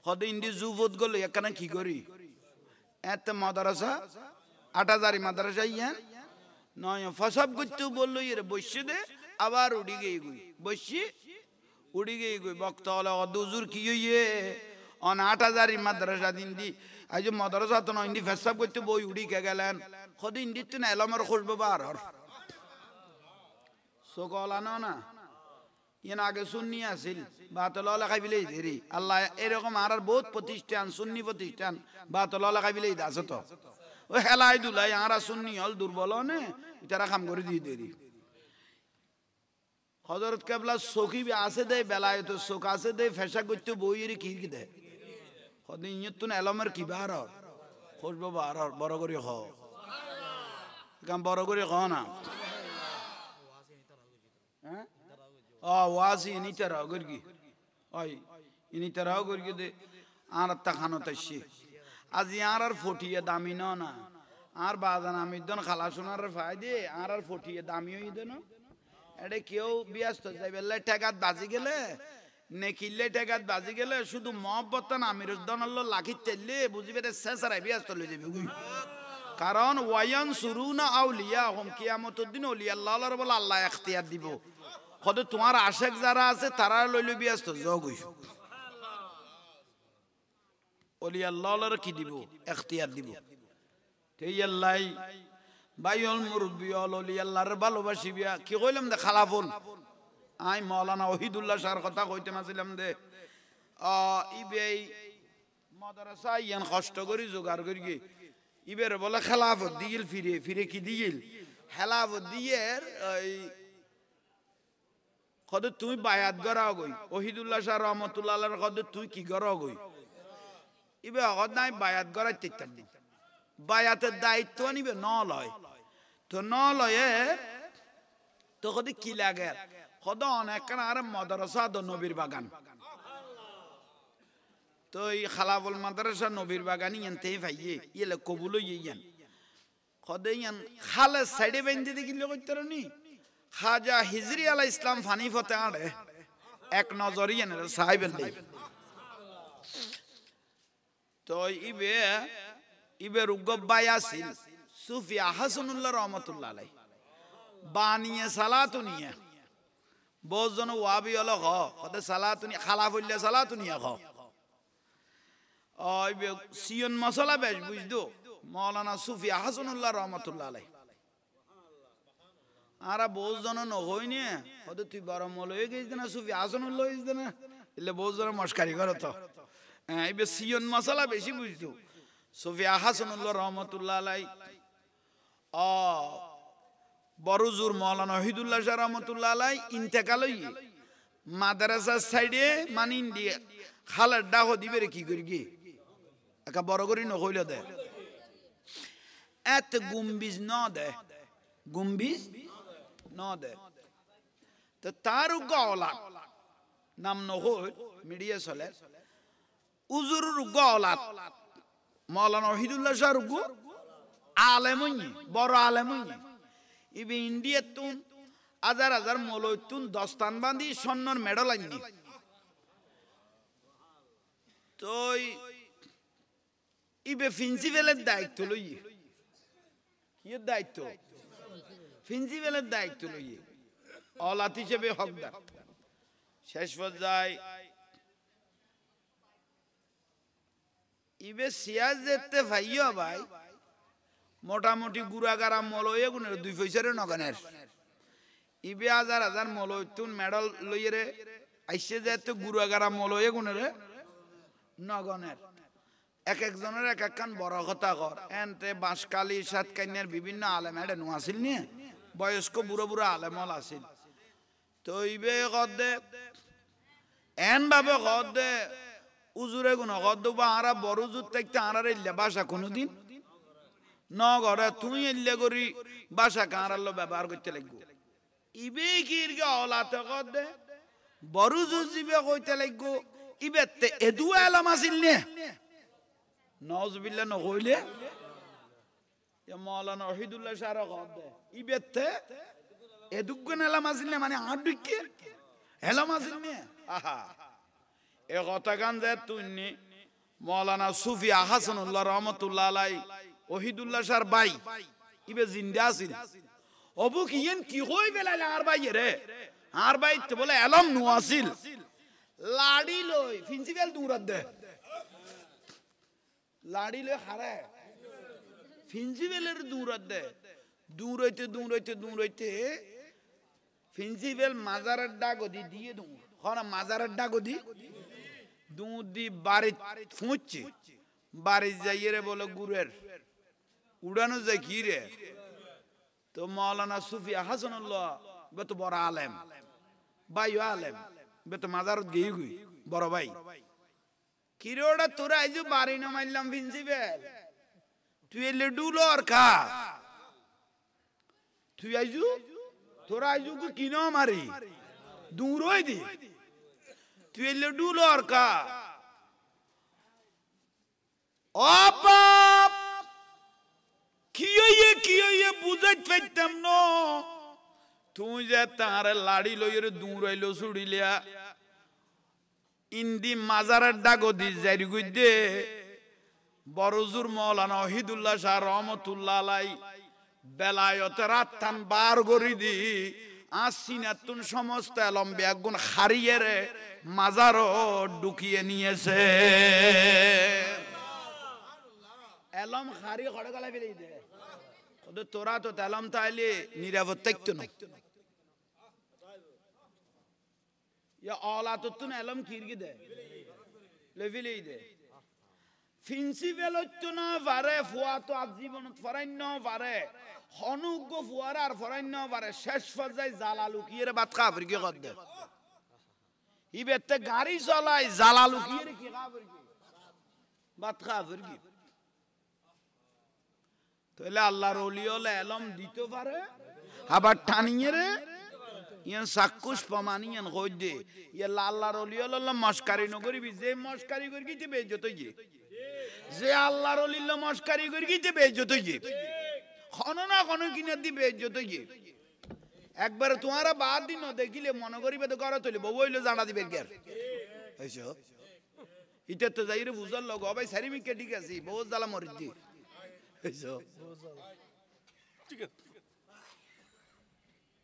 A: হদে ইন্ডি জুফত গলে এখানে কি করি এত মাদ্রাসা 8000 মাদ্রাসা ইয়ান নয় ফসব করতে বললো এর বসে দে আবার উড়ি গিয়ে গই বসি উড়ি গিয়ে গই বক্ত হলে অদুজুর কি হইয়ে অন 8000 মাদ্রাসা দিন দি আজ মাদ্রাসা তো নয় ইন্ডি ফসব করতে বই উড়ি কে গেলেন হদে ইন্ডি তো না এলমের খুঁজবে বার সকলানো না ইয়েন আগে সুন্নি আছিল বাতলা লেখাই বিলেই দেরি আল্লাহ এরকম আর বহুত প্রতিষ্ঠান সুন্নি প্রতিষ্ঠান বাতলা লেখাই বিলেই আছে তো ও হেলাই দুলাই আর সুন্নি হল দুর্বল নে তারা কাম করে দিয়ে দেরি হযরত কেবলা সখী আছে দে বেলায় তো শোক আছে দে ফেসা করতে বইয়ের কি কি দে হদে ইয়তুন এলমের কি বার খুঁজবো বার বড় করে হ কাম বড় করে হ না ওয়াজি ইনি তারা গরগি ওই ইনি তারা গরগি দে আর তা খানো তাইছি আজ আর ফটিয়ে দামি না আর বাজান আমি দন খালা সোনার ফায়দে আর ফটিয়ে দামি হই দেন এটা কেউ ব্যস্ত যাইবে টেকাত বাজি গেলে নেকিলে টেকাত বাজি গেলে শুধু মহব্বত আমির উদ্দন লাখি তেললে বুঝিবে শেষারাই ব্যস্ত লই যাবে কারণ ওয়ায়ান সুরুনা আউলিয়া হুম কিয়ামতের দিন ওলিয়া আল্লাহর বলে আল্লাহ ইখতিয়ার দিব কত তোমার আশেক যারা আছে তারা লইলে ব্যস্ত জগই ওলি আল্লাহর কি দিব ইখতিয়ার দিব তেই আল্লাহ বাইল মুরব্বি ওলি আল্লাহর ভালোবাসিবিয়া কি কইলাম দে খালাফুল আই মাওলানা ওহিদুল্লাহ শাহর কথা কইতে মাছিলাম দে ইবে মাদ্রাসা ইয়ান কষ্ট করি জোগাড় করি ইবের বলে খেলাফত দিল ফিরে ফিরে কি দিল খেলাফত দিয়ে ওই কদ তুই বায়াত গড়াও গই ওহিদুল্লাহ শাহ রহমাতুল্লাহ আলাইহির কদ তুই কি গড়াও গই ইবে অগদ নাই বায়াত গড়াইতে ইত্যাদি বায়াতের দায়িত্ব নিবে ন লয় তো ন লয়ে তো কদ কি লাগে কদ অনেক আর মাদ্রাসা দ নবীর বাগান তো এই খালাফুল মাদ্রাসা নবীর বাগানি এনতেই ভাইয়ে ইয়েলে কবুল ইয়েন খদে ইয়ান খালে সাইডে বেঁধে দেখিলে কইতরনি খাজা হিজরি আলাইহিস সালাম ফানি ফতে আড়ে এক নজরি এনে সাহেবের দেই তো ইবে রুগবাই আসিল সুফিয়া হাসানুল্লাহ রাহমাতুল্লাহ আলাইহি বানিয়ে সালাতুনিয়া বহুজন ওয়াবি হলো খদে সালাতুনি খালাফুল্লাহ সালাতুনিয়া খ ইবে সিয়ন মশলা বেশ বুঝদো মৌলানা সুফিয়া হাসানুল্লাহ রাহমাতুল্লাহ আলাইহি আরা বহুজন নহইনে খদে তুই বড় মৌলভী গেছিস না সুফিয়া হাসানুল্লাহ হইছিস না এলে বহুজন মস্কারি করো তো ইবে সিয়ন মশলা বেশি বুঝদো সুফিয়া হাসানুল্লাহ রাহমাতুল্লাহ আলাইহি বড়জুর মৌলানা ওহিদুল্লাহ শাহ রহমতুল্লাহ আলাইহি ইন্তেকাল হই মাদ্রাসার সাইডে মানে ইন্ডিয়া খালের ডাহ দিবে রে কি করি কি একা বড় করি নহইল দে এত গুম্বিজ ন দে গুম্বিজ ন দে তো তার গলা নাম নহই মিডিয়া চলে উজুর গলা মৌলানা ওহিদুল্লাহ শাহ রুগু আলেমই বড় আলেমই ইবে ইন্ডিয়া তুন হাজার হাজার মৌলই তুন দস্তান বাঁধি স্বর্ণর মেডল আননি তো ইবে প্রিন্সিপালের দায়িত্ব লই কি দায়িত্ব প্রিন্সিপালের দায়িত্ব লই অলাত হিসেবে হকদার শেষ পর্যায়ে ইবে সিয়াজ দেখতে ভাইয়া ভাই মোটামুটি গুড়াগারা মলয়ে গুণের 2 পয়সার নগনের ইবে হাজার হাজার মলয় তুন মেডল লইয়ে আইসে যেতে গুড়াগারা মলয়ে গুণের নগনের এক একজনের এক একখান বড় কথা কর এনতে বাঁশকালি সাতকান্যার বিভিন্ন আলেম এডে নো আসিল নিয়ে বয়স্ক বুড়ো বুড়ো আলেমল আসিল তো ইবে কদে এন ভাবে কদে উজুরে গুণ কদ বা আরা বড় উজুর থাকতে আরার এলে বাসা কোনোদিন ন ঘরে তুই এলে করি বাসা কাঁড়াল ব্যবহার করতে লাগবো ইবে কিরগে অলাতে কদে বড় উজুর জিবে কইতে লাগবো ইবেতে এদু আলাম আসিল নে নওয়াজবিল্লাহ নহইলে মৌলানা ওহিদুল্লাহ শাহ কদে ইবেতে এদুগুন আলাম আসিল নে মানে আডুকে এলাম আসিল নে আহা এ কথা গান যে তুই মৌলানা সুফিয়া হাসানুল্লাহ রহমতুল্লাহ আলাইহি ওহিদুল্লাহ শাহর ভাই ইবে জিন্দা আছিল অবু কিয়েন কি কই বেলালে আর ভাই রে আর ভাই তো বলে এলম নু আছিল লাড়ি লই প্রিন্সিপাল দূরত দে লাড়ি লই হারে প্রিন্সিপালের দূরত দে দূর হইতে প্রিন্সিপাল মাজারের ডাগদি দিয়ে দূর হনা মাজারের ডাগদি দুধ দি বাড়ি ফুঁচছে বাড়ি যাইয়ে রে বলে গুরের উড়ানো যায় কি রে তো মৌলানা সুফিয়া হাসানুল্লাহ বে তো বড় আলেম ভাই আলেম বে তো মাজারত গিয়ে গুই বড় ভাই কি রে ওটা তোরা আইজু বাড়ি না মারলাম প্রিন্সিপাল তুই এলে ডুলো আর খা তুই আইজু তোরা আইজু কি না মারি দূর হই দি তুই এলে ডুলো আর খা ও বাপ কি হইয়ে বুঝাইতে পারতাম না তুই যে তার লাড়ি লইয়ের দূর আইলো ছুড়িলিয়া ইন্দি মাজারের ডাগদি জারি গইদে বড়জুর মৌলানা ওহিদুল্লাহ শাহ রহমতুল্লাহ আলাইহি বেলায়তে রাতান বার গরি দি আসিনাতুন সমস্ত এলম বেগুন হারিয়ে রে মাজারও ঢুকিয়ে নিয়েছে এলম হারি খড় গলা ফেলে দে ওদের তোরা তো তেলম তাইলে নিরাপদ থাকতো না ইয়া অলা তো তুন এলম কিরগি দে লেভিলেই দে প্রিন্সিপাল হইতো না পারে ফুয়া তো আজীবন ফরাইন পারে হনুগ্য ফুয়ার আর ফরাইন পারে শেষ পর্যায়ে জালা লুকিয়ে রে বাত খাফির কি কর দে ইবেতে গাড়ি চলাই জালা লুকিয়ে রে কি খাফির কি বাত খাফির কি তাহলে আল্লাহর ওলি হলে এলম দিতে পারে আবার টানিয়ে রে ইয়ান সাকুশ প্রমাণিয়ান কই দে ইয়া আল্লাহর ওলি আল্লাহ মস্কারি নগরিবি যে মস্কারি করি গিতে বেইজ্জত হইয়ে যে আল্লাহর ওলিল্লাহ মস্কারি করি গিতে বেইজ্জত হইয়ে কোনো না কোনো কিনা দি বেইজ্জত হইয়ে একবার তোমারা বাদ দিন দেখিলে মনে করিবে তো করো তৈলে বউ হইলে জানা দিবে গের হইছো ইটা তো যাইরে বুঝার লগ ভাই সারিমিকে ঠিক আছে বহুত জ্বালা মরিদ দি হইছো ঠিক আছে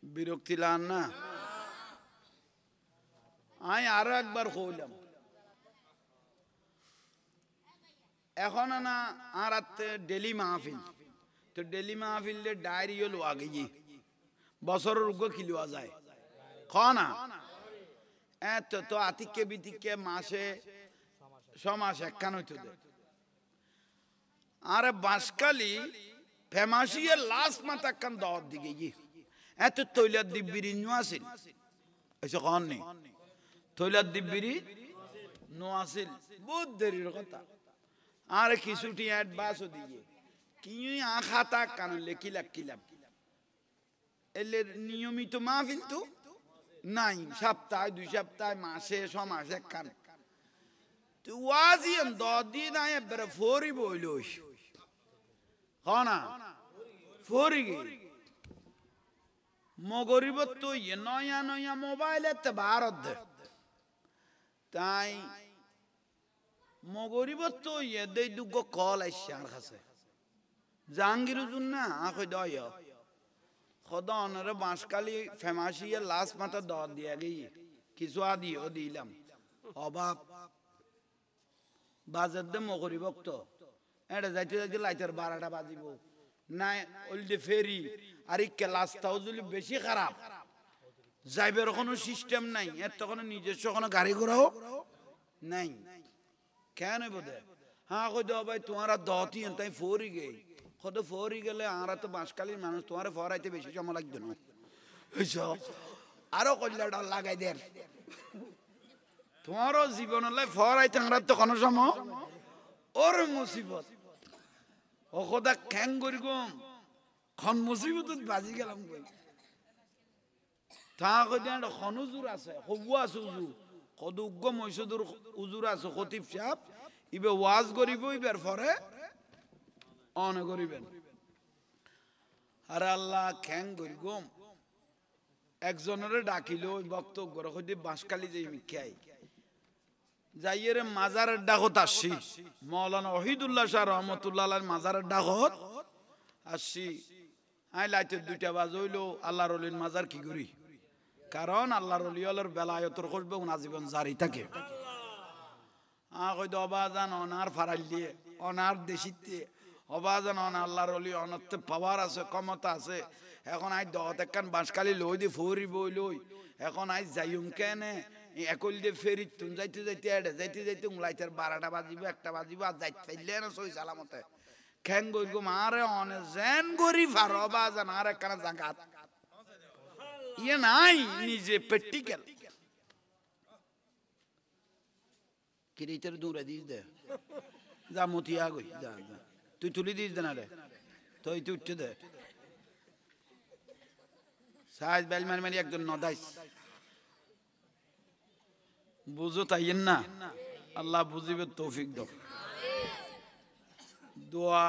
A: বিরক্তি লান না আমি আরো একবার কইলাম এখন না আর ডেলি মাহফিল তো ডেলি মাহফিল ডায়েরি হলো আগে বছরের উগ্র কিলোয়া যায় খানা এত তো আতিকে বিতিকে মাসে ছমাস একখান হইতো দে আরে বাঁশকালি ফেমাসিয়ে লাস্ট মাথা একখান দাওয়াত দিকে গিয়ে এত তৈলার দিব্যিরি নো আসিল এসে কন নেই তৈলার দিব্যিরি নো আসিল বহুত দেরির কথা আর কিছুটি অ্যাডভান্সও দিয়ে কি আখাতা কান লেখিলাম এলে নিয়মিত মাহফিল তো নাই সপ্তাহে 2 সপ্তাহে মাসে ছমাস একখান তো ওয়াজিয়ান 10 দিন আয় বড় ফরি বইলস খানা ফরি গে মগরিবত তো নয়া নয়া মোবাইলে তে ভারত দে তাই মগরিবত তো দেই দুগ কল আইছে আর কাছে জাহাঙ্গীর হুজুর না আখো দয় খোদা অনরে বাঁশকালি ফেমাসিয়ে লাস্ট মাথা দর দিয়া গিয়ে কিছু আদিও দিলাম অভাব বাজার দে মগরিবক তো এটা যাইতে যাইতে লাইটার 12টা বাজিব না ওলডে ফেরি আর এই ক্লাসটাও যদি বেশি খারাপ যাইবার কোনো সিস্টেম নাই এর তো কোনো নিজস্ব কোনো গাড়ি ঘোড়াও নাই কেন বোধ হ্যাঁ কই দাও ভাই তোমারা দতি তাই ফরি গে কত ফরি গেলে আমরা তো বাঁশকালির মানুষ তোমার ফরাইতে বেশি সময় লাগবে না আরো কল্যাটা লাগাই দেন তোমারও জীবন ফরাইতে আমরা তো কোনো সময় ওর মুসিবত ও খোদা খ্যাং করি গম খন মুসিবত বাজি গেলাম কই তা কই দেন খনুজুর আছে হবু আছে উজুর কত উগ্গ মৈসুদুর উজুর আছে খতিব সাহেব ইবে ওয়াজ করিব ইবের পরে অন করিবেন আর আল্লাহ খ্যাং করি গম একজনের ডাকিল ওই বক্তব্য কইতে বাঁশকালি যাই মিখাই যাইয়ের মাজারের ডাকত আসছি মৌলানা ওহিদুল্লাহ শাহ রহমতুল্লাহ মাজারের ডাকত আসছি আই লাইতে 2টা বাজ হইলো আল্লাহর ওলির মাজার কি করি কারণ আল্লাহর ওলিয়ার বেলায়তর খুশবে আজীবন জারি থাকে কই অবাজান অনার ফারাইল দিয়ে অনার দেশিতে অবাজান অন আল্লাহর ওলি অনতে পাওয়ার আছে ক্ষমতা আছে এখন আই দত একখান বাঁশকালি লই দি ফরিব লই এখন আই যাইম কেনে একল দিয়ে ফেরি তুন যাইতে যাইতে লাইটার 12টা বাজিব 1টা বাজিব আর যাইতে পাইলে না সই সালামতে খ্যাং গই গো মারে অনে জেন গরি ফারো বাজান আর একখানা জাগাত ইয়ে নাই নিজে প্র্যাকটিক্যাল কিরিতের দূরে দিস দে যা মতিয়া গই যা তুই তুলি দিস দে না রে তুই উঠতে দে সাইজ বেল মারি একজন নদাইস বুঝো তাইয়েন না আল্লাহ বুঝিবে তৌফিক দাও দোয়া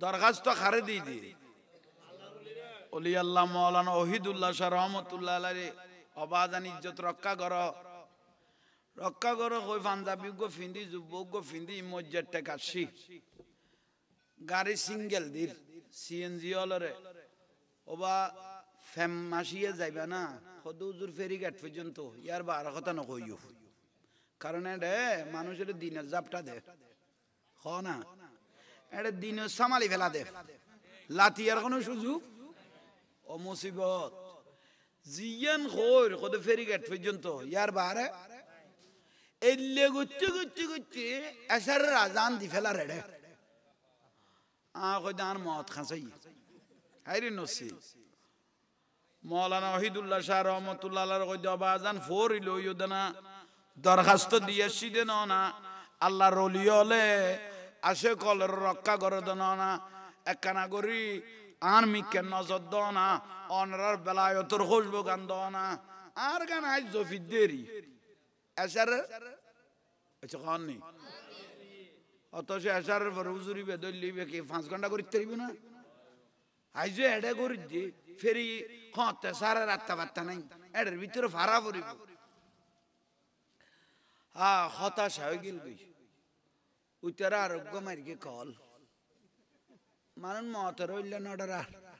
A: দরখাস্ত খারে দিয়ে দি ওলি আল্লাহ মৌলানা ওহিদুল্লাহ শাহ রহমতুল্লাহ আলাইহি অবাদান ইজ্জত রক্ষা করো কই পাঞ্জাবি গো ফিন্দি যুবক গো ফিন্দি মজ্জার টাকা সি গাড়ি সিঙ্গেল দির সিএনজি অলরে ওবা ফেম মাসিয়ে যাইবা না হদুজুর ফেরিঘাট পর্যন্ত ইয়ার 12 কথা নকইও কারণ এটা মানুষের দিনের জাপটা দে হ না এটা দিনের সামালি ফেলা দে লাতিয়ার কোনো সুযোগ ও মুসিবত জিয়ান খোর কত ফেরিঘাট পর্যন্ত ইয়ার 12 এলে গুচ্ছি এসার রাজান দি ফেলা রেডে কই দান মত খাসাই হাইরে নসি মৌলানা ওহিদুল্লাহ শাহ রহমতুল্লাহ কই দবাজান ফোর লইও দেনা দরখাস্ত দিয়েছি দেন না আল্লাহর ওলি হলে আসে কলের রক্ষা করে দেন না একখানা করি আর মিকে নজর দ না অনরার বেলায়তর খুশবু গান দ না আর গান আজ জফির দেরি এসারের আচ্ছা খান নেই অথচ এসারের পর হুজুরি বেদলিবে কি 5 ঘন্টা করিতে পারিব না আইজো এডে করি দি ফেরি খতে সারা রাতটা বাত্তা নাই এডের ভিতরে ভাড়া পড়িব হতাশ হয়ে গেল গই উত্তর আরোগ্য মারিকে কল মানুষ মতের হইলে নডার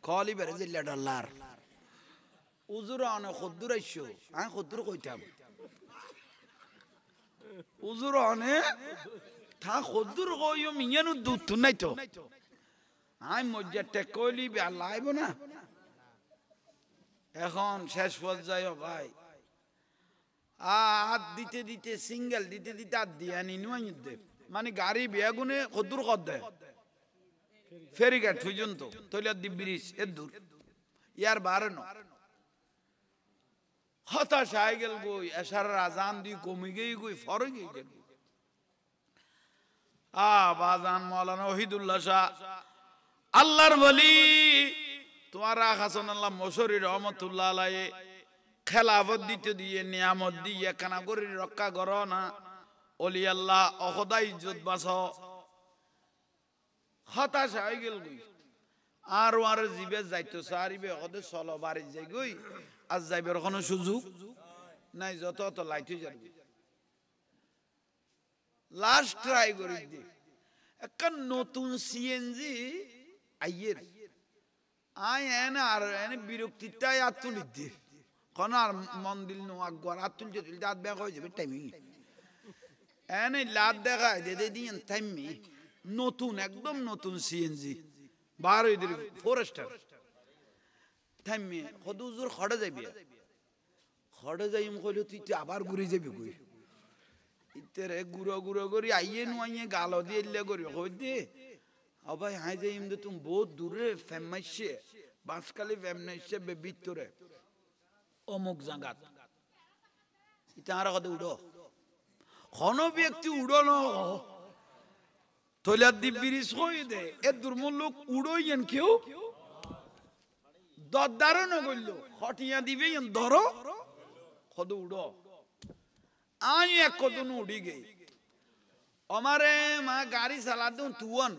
A: কলই বেড়ে জিল্লা ডলার উজুর অনে খদ্দুর আইসো আমি খদ্দুর কইতাম উজুর অনে থা খদ্দুর কইও মিয়ানো দুধ নাই তো আমি মজ্জা টেক কইলি আর লাইব না এখন শেষ পর্যায়ে ভাই হাত দিতে দিতে সিঙ্গেল দিতে দিতে হাত দিয়ে নিনুয়াই দে মানে গাড়ি বেগুনে খদ্দুর কর দেয় ফেরিঘাট পর্যন্ত তৈলার দ্বীপ ব্রিজ এর দূর ইয়ার বাড়ানো হতাশ হয়ে গেল গই এসার আজান দিয়ে কমে গেই গই ফরে গেই গেল বাজান মৌলানা ওহিদুল্লাহ শাহ আল্লাহর বলি তোমার হাসান আল্লাহ মশরি রহমতুল্লাহ আলাইহি খেলাফত দিতে দিয়ে নিয়ামত দিয়ে কানা করে রক্ষা করো না অলি আল্লাহ অখদা ইজ্জত বাঁচ হতাশ হয়ে গেল গই আর জিবে যাইতো সারিবে ওদের চলো বাড়ি যাই গই আজ যাইবার কোনো সুযোগ নাই যত অত লাইতে যাবে লাস্ট ট্রাই করি দি একটা নতুন সিএনজি আইয়ের আয় এনে আর এনে বিরক্তিটাই আর তুলি দি কোন আর মন দিল নো আগর আর তুলতে তুলতে হাত ব্যাগ হয়ে যাবে টাইমিং এনে লাদ দেখায় দে দিন টাইমি নতুন একদম নতুন সিএনজি বার হয়ে দিল ফরেস্টার টাইমি কদুজুর খড়ে যাবি খড়ে যাইম কইলো তুই আবার ঘুরে যাবি কই ইতেরে গুড়ো গুড়ো করি আইয়ে নুয়াইয়ে গালো দিয়ে ইল্লে করি কই দে ভাই হাই যাইম দে তুমি বহুত দূরে ফেমাইছে বাসকালি ফেমাইছে বে ভিতরে অমুক জায়গা ইতা আর কত উড়ো কোন ব্যক্তি উড়ো ন তৈলার দ্বীপ ব্রিজ কই দে এ দুর্মূল লোক উড়োইয়েন কেউ দরদারও ন কইল হটিয়া দিবে ধরো কত উড়ো আমি এক কদন উড়ি গই আমারে মা গাড়ি চালা দু তুয়ন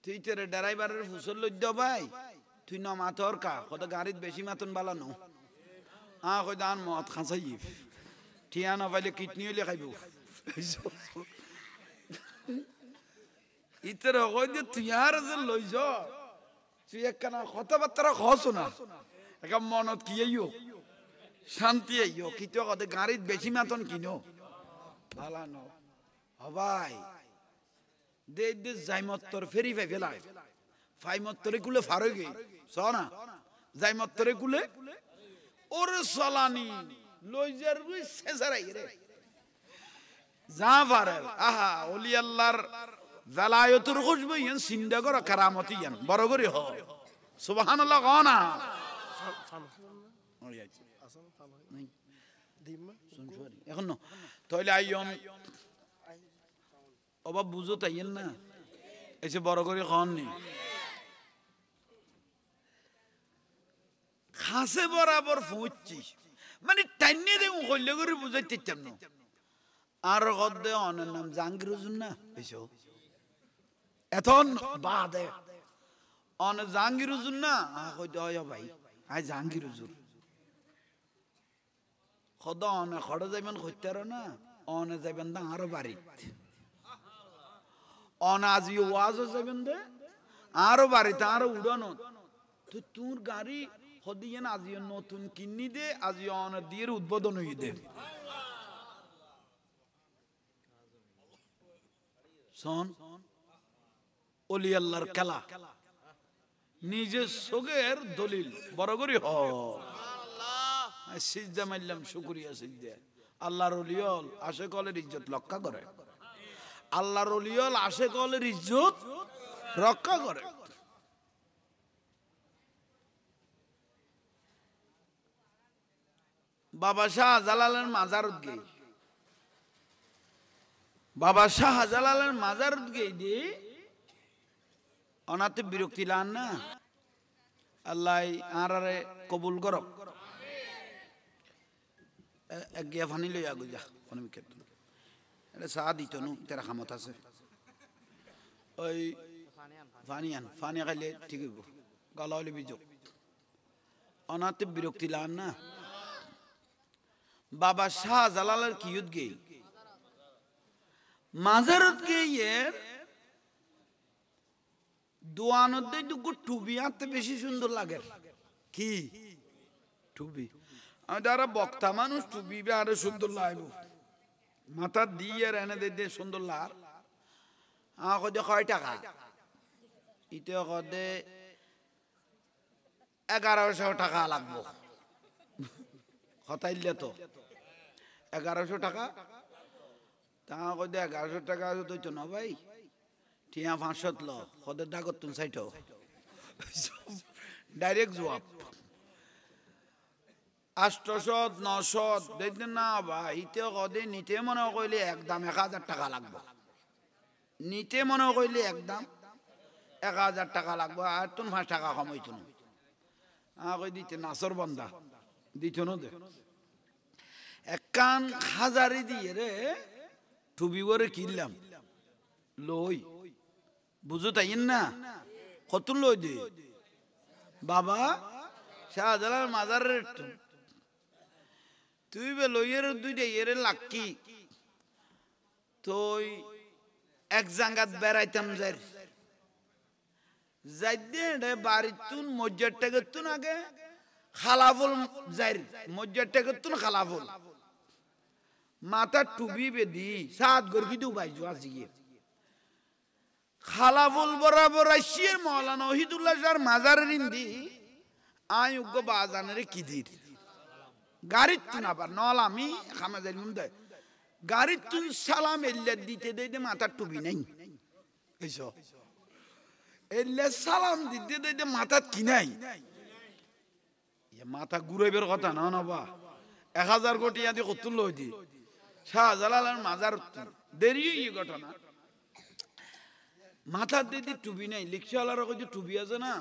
A: তুই তেরে ড্রাইভারের ফুসল লইদ ভাই তুই ন মাতর কা কত গাড়িত বেশি মাতন বালানো কই দান মত খাঁচাই ঠিয়া না পাইলে কিডনি হইলে খাইব ইতরে কই যে তুই আর যে লই য তুই একখানা কথাবার্তা খস না একা মনত কি আইও শান্তি আইও কিন্তু কত গাড়িত বেশি মাতন কিনো বালানো হবাই দে দে জাইমত্তর ফেরি ফাই ফেলায় ফাইমত্তরে কুলে ফারই গই সনা জাইমত্তরে কুলে ওরে সলানি লইজার গুই সেজারাই রে যা পারে আহা ওলি আল্লাহর জালায়াতুর খুশবু ইয়ান সিন্দা করা কারামতি ইয়ান বড় করে হ সুবহানাল্লাহ গানা এখন ন তাইলে আইয়ন অবা বুঝো তাইয়েন না এসে বড় করে খান নি খাসে বরাবর ফুঁচছি মানে টাইনে দেখুন কইলে করে বুঝাইতে চাম না আর গদ্দে অনের নাম জাহাঙ্গীর হুজুর না এসো এখন বাদে অন জাহাঙ্গীর হুজুর না কইতে হয় ভাই আই জাহাঙ্গীর হুজুর খোদা অনে খড়ে যাইবেন কইতার না অনে যাইবেন না আরো বাড়িত অন আজি ওয়াজও যাবেন দে আরো বাড়িতে আরো উড়ানো তো তোর গাড়ি হদিয়েন আজি নতুন কিনি দে আজি অন দিয়ে উদ্বোধন হই দে শোন ওলি আল্লাহর খেলা নিজের সোগের দলিল বড় করি হ সিজদা মারলাম শুকরিয়া সিজদা আল্লাহর ওলিয়ল আশেকলের ইজ্জত রক্ষা করে আল্লাহর ওলিয়ল আশেকলের ইজ্জত রক্ষা করে বাবা শাহজালালের মাজারত গই বাবা শাহজালালের মাজারত গই দি অনাতে বিরক্তি লান না আল্লাহ আরারে কবুল করক এক গিয়া ফানি লই আগু যা কোন বিকেট এটা চা দিত নু তেরা খামত আছে ওই ফানি খাইলে ঠিক হইব গলা হইলে বিজক অনাতে বিরক্তি লান না বাবা শাহজালালের কিয়ুত গেই মাজারত গিয়ে দোয়ানতে দুগু টুবি আনতে বেশি সুন্দর লাগে কি টুবি আমি তারা বক্তা মানুষ টুবি আরো সুন্দর লাগবো মাথা দিয়ে এনে দে সুন্দর লাগ কদে কয় টাকা ইতে কদে 1100 টাকা লাগবো হতাইলে তো 1100 টাকা তা কদে 1100 টাকা তো না ভাই টিয়া 500 ল কদে দাগত তুন সাইটো ডাইরেক্ট জবাব 800 900 দেখেন না ভাই ইতে কদে নিতে মনে কইলে একদম 1000 টাকা লাগবে নিতে মনে কইলে একদম 1000 টাকা লাগবে আর তুন 5 টাকা কমাইতো না কই দিতে নাসর বন্দা দিত না দে একখান হাজারি দিয়ে রে টুবি করে কিনলাম লই বুঝো তাই না কত লই দে বাবা শাহজালাল মাজারের তুই বে লইয়ের দুইটা এর লাকি তুই এক জাঙ্গাত বেড়াইতাম যাইদে বাড়িতুন মজ্জার টাকাতুন আগে খালাফুল যাই মজ্জার টাকাতুন খালাফুল মাথা টুবি বেদি সাত গর্গি দুবাই জোয়া জিয়ে খালাফুল বরাবর আসিয়ে মৌলানা ওহিদুল্লাহ শাহর মাজারের ইন্দি আই উগ্র বাজানের কিদির গাড়ির তুন আবার নল আমি খামা যাই মুন্দে গাড়ির তুন সালাম এল্লে দিতে দিতে মাথার টুবি নাই এইসব এল্লে সালাম দিতে দিতে মাথার কি নাই মাথা ঘুরাইবের কথা না না বা 1000 কোটি আদি কত লই দি শাহজালালের মাজার দেরি এই ঘটনা মাথা দিদি টুবি নাই লিখছালার কই যে টুবি আছে না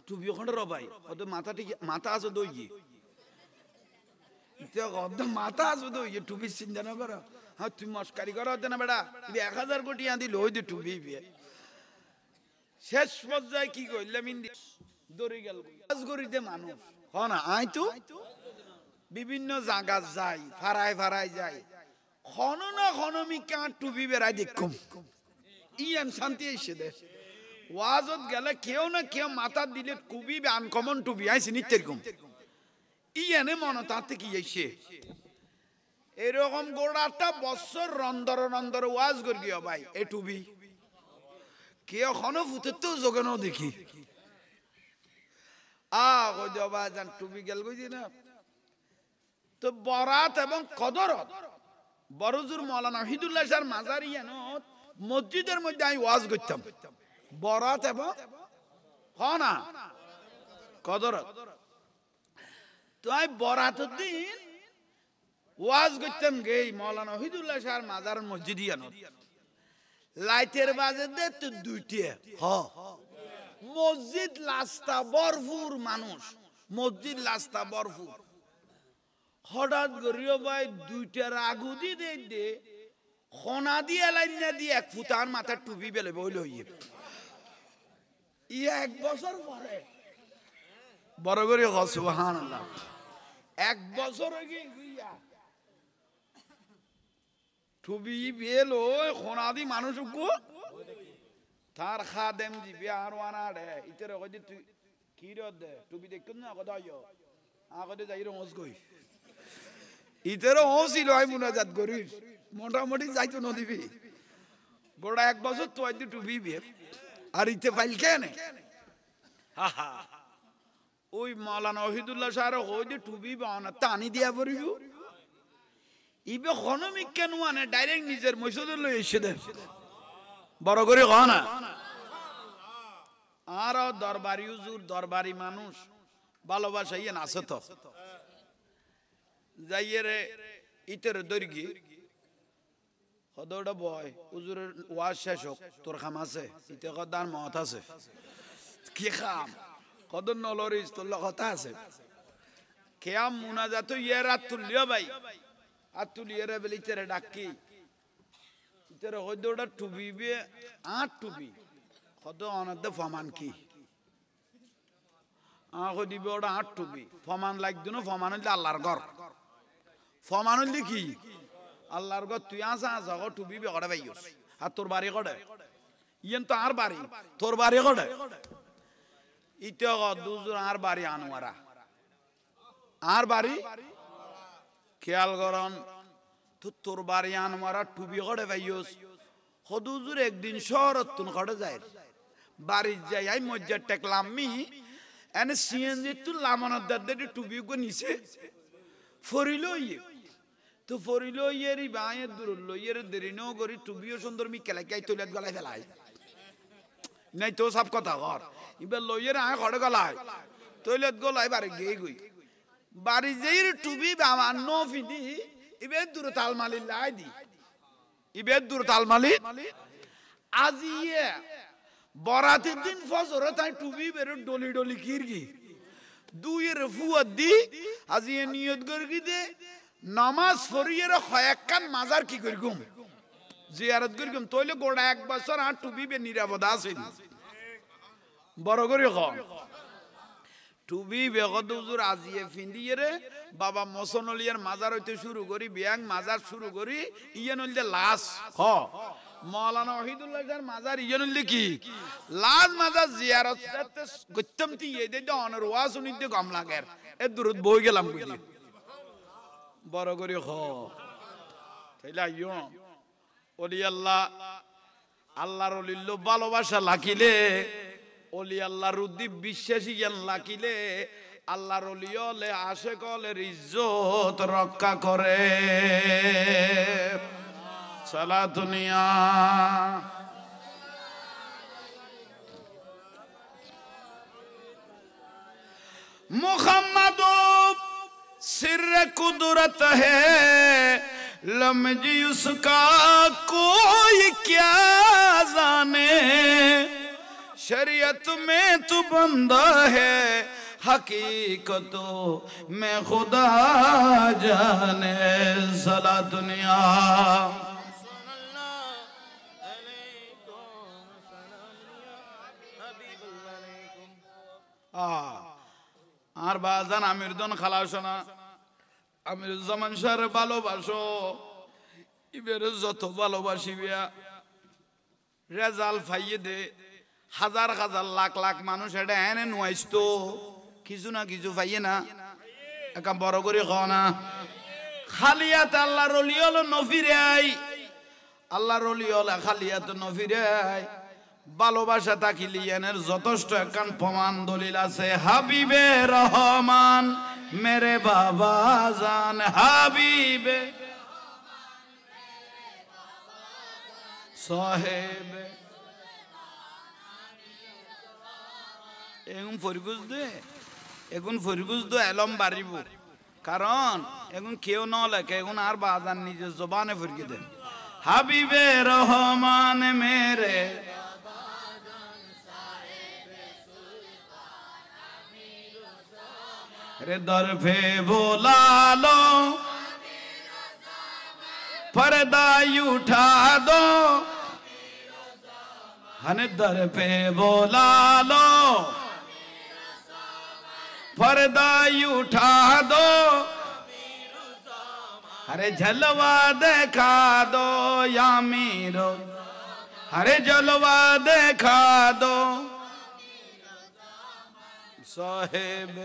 A: টুবি ওখানে রবাই ওদের মাথা ঠিক মাথা আছে দই তে ওদের মাথা আছে দই টুবি চিন্তা না পারো হ্যাঁ তুই মস্কারি করো না বেটা 1000 কোটি আদি লই দি টুবি বিয়ে শেষ পর্যায়ে কি কইলাম ইন্দি দড়ি গেল রাজগরিতে মানুষ হ না আই তো বিভিন্ন জায়গা যাই ফারাই যাই খন না খনমি কাঁ টুবি বেড়াই দেখুম ইয়ান শান্তি এসে দে ওয়াজত গেলে কেউ না কেউ মাথা দিলে খুবই আনকমন টুবি আইসি নিত্যেরকম ইয়ানে মনে তাতে কি এসে এরকম গোড়াটা বছর রন্দর ওয়াজ করি গিয়ে ভাই এ টুবি কেউ এখনো ফুটের তো যোগানো দেখি জান টুবি গেল বুঝি না তো বরাত এবং কদরত বড়জুর মৌলানা ওহিদুল্লাহ শাহর মাজার ইয়ানত মসজিদের মধ্যে আমি ওয়াজ করতাম বরাত এবং না কদরত তো আমি বরাতের দিন ওয়াজ করতাম গেই মৌলানা ওহিদুল্লাহ শাহর মাজার মসজিদ ইয়ানত লাইটের বাজে দে তো দুইটা মসজিদ লাস্তা বরফুর মানুষ মসজিদ লাস্তা বরফুর হঠাৎ গরিও ভাই দুইটার আগুদি দে খনা দিয়ে লাইন না দিয়ে এক ফুটার মাথার টুপি বেলে বইল ইয়ে 1 বছর পরে বড় করে সুবহানাল্লাহ 1 বছর আগে টুপি বেল খনা দি মানুষ তার খাদেম দিবি আর ওয়ানা রে ইতের কই তুই কি দে টুপি দেখুন না কথা আগতে যাই রোজ গই ইতের ওসিল হয় মুনাজাত করিস মোটামুটি যাইতো নদীবি গোড়া 1 বছর তো আইতে টুপি বে আর ইতে ফাইল কেন ওই মাওলানা ওহিদুল্লাহ শাহর হই যে টুপি বানা টানি দিয়া পড়িব ইবে খনমিক কেন আনে ডাইরেক্ট নিজের মসজিদে লই এসে দে বড় করে কও না আর দরবারি হুজুর দরবারি মানুষ ভালোবাসাইয়ে নাচে তো যাইয়ে রে ইতের দর্গি কদটা বয় হুজুরের ওয়াজ শেষ হোক তোর খাম আছে ইতে কদার মত আছে কি খাম কদর নলরিস তোর কথা আছে কেয়াম মুনাজাত ইয়ে রাত তুলিও ভাই আর তুলিয়ে রে বলি তেরে ডাকি তেরে কদটা টুবিবে আট টুবি কদ অনদ্দে ফমান কি আগে দিবে ওটা আট টুবি ফমান লাগতো না ফমান হইলে আল্লাহর ঘর ফমান হইলে কি আল্লাহর ঘর তুই আসা আসা টুবি বেগড়ে ভাইয়স আর তোর বাড়ি কড়ে ইয়েন তো আর বাড়ি তোর বাড়ি কড়ে ইতে দুজন আর বাড়ি আনোয়ারা আর বাড়ি খেয়াল করন তো তোর বাড়ি আনোয়ারা টুবি কড়ে ভাইয়স হদুজুর একদিন শহরত তুন কড়ে যায় বাড়ি যাই আই মজ্জার টেকলাম মি এনে সিএনজি তু লামানত দাদে টুবি গো নিছে ফরিল ইয়ে তো ফরিল ইয়েরি বায়ে দূরল ইয়ের দেরি নো করি টুবিও সুন্দর মি কেলাকাই তৈলাত গলায় ফেলাই নাই তো সব কথা ঘর এবার লইয়ের আয় খড়ে গলায় তৈলাত গলায় বাড়ি গিয়ে গই বাড়ি যেই টুবি বাবা নো ফিদি এবার দূর তালমালি লাই দি এবার দূর তালমালি আজিয়ে বরাতের দিন ফজর তাই টুবি বেরো ডলি ডলি কিরগি দুইয়ের ফুয়াদ দি আজিয়ে নিয়ত করগি দে নামাজ পড়িয়ে কয়েকখান মাজার কি করিগুম জিয়ারত করিগুম তইলে গোড়া এক বছর আর টুবি বে নিরাপদ আছে বড় করে খ টুবি বেগদ হুজুর আজিয়ে ফিন্দিয়ে রে বাবা মসনলিয়ার মাজার হইতে শুরু করি ব্যাং মাজার শুরু করি ইয়ে নইলে লাশ হ মৌলানা ওয়াহিদুল্লাহ যার মাজার ইয়ে নইলে কি লাশ মাজার জিয়ারত গত্যম তি এ দে অনর ওয়াজ উনিতে কম লাগের এ দূরত বই গেলাম কইলি বড় করে খ তাইলা ইয়ো ওলি আল্লাহ আল্লাহর ওলিল্ল ভালোবাসা লাকিলে ওলি আল্লাহর উদ্দি বিশ্বাসী জ্ঞান লাকিলে আল্লাহর ওলি হলে আশেক হলে ইজ্জত রক্ষা করে সালাতুনিয়া মুহাম্মদ सिर कुदरत है लम्जी उसका कोई क्या जाने शरीयत में तू बंदा है हकीकतों में खुदा जाने सला दुनिया আর বাজান আমির দন খালাসনা আমির জামান শাহরে ভালোবাসো ইবের যত ভালোবাসিবিয়া রেজাল ফাইয়ে দে হাজার হাজার লাখ লাখ মানুষ এটা এনে নুয়াইস তো কিছু না কিছু পাইয়ে না একা বড় করে খাও না খালিয়াত আল্লাহর ওলি হলো নফিরে আই আল্লাহর ওলি হলো খালিয়াত নফিরে আই ভালোবাসা তাকিলিয়ানের যথেষ্ট একখান প্রমাণ দলিল আছে হাবিবে রহমান মেরে বাবা জান হাবিবে সাহেবে এখন ফরিগুজ দে এখন ফরিগুজ দে এলম বাড়িব কারণ এখন কেউ ন লেখে এখন আর বাজান নিজের জবানে ফরিকে দেন হাবিবে রহমান মেরে रे दर पे बोला लो पर्दा उठा दो हने दर पे बोला लो पर्दा उठा दो अरे जलवा देखा दो या मीरो अरे जलवा देखा दो साहेब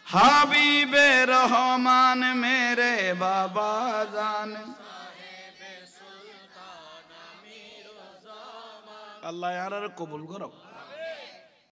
A: হাবিবে রহমান মেরে বাবা জান আল্লাহ আর কবুল করো।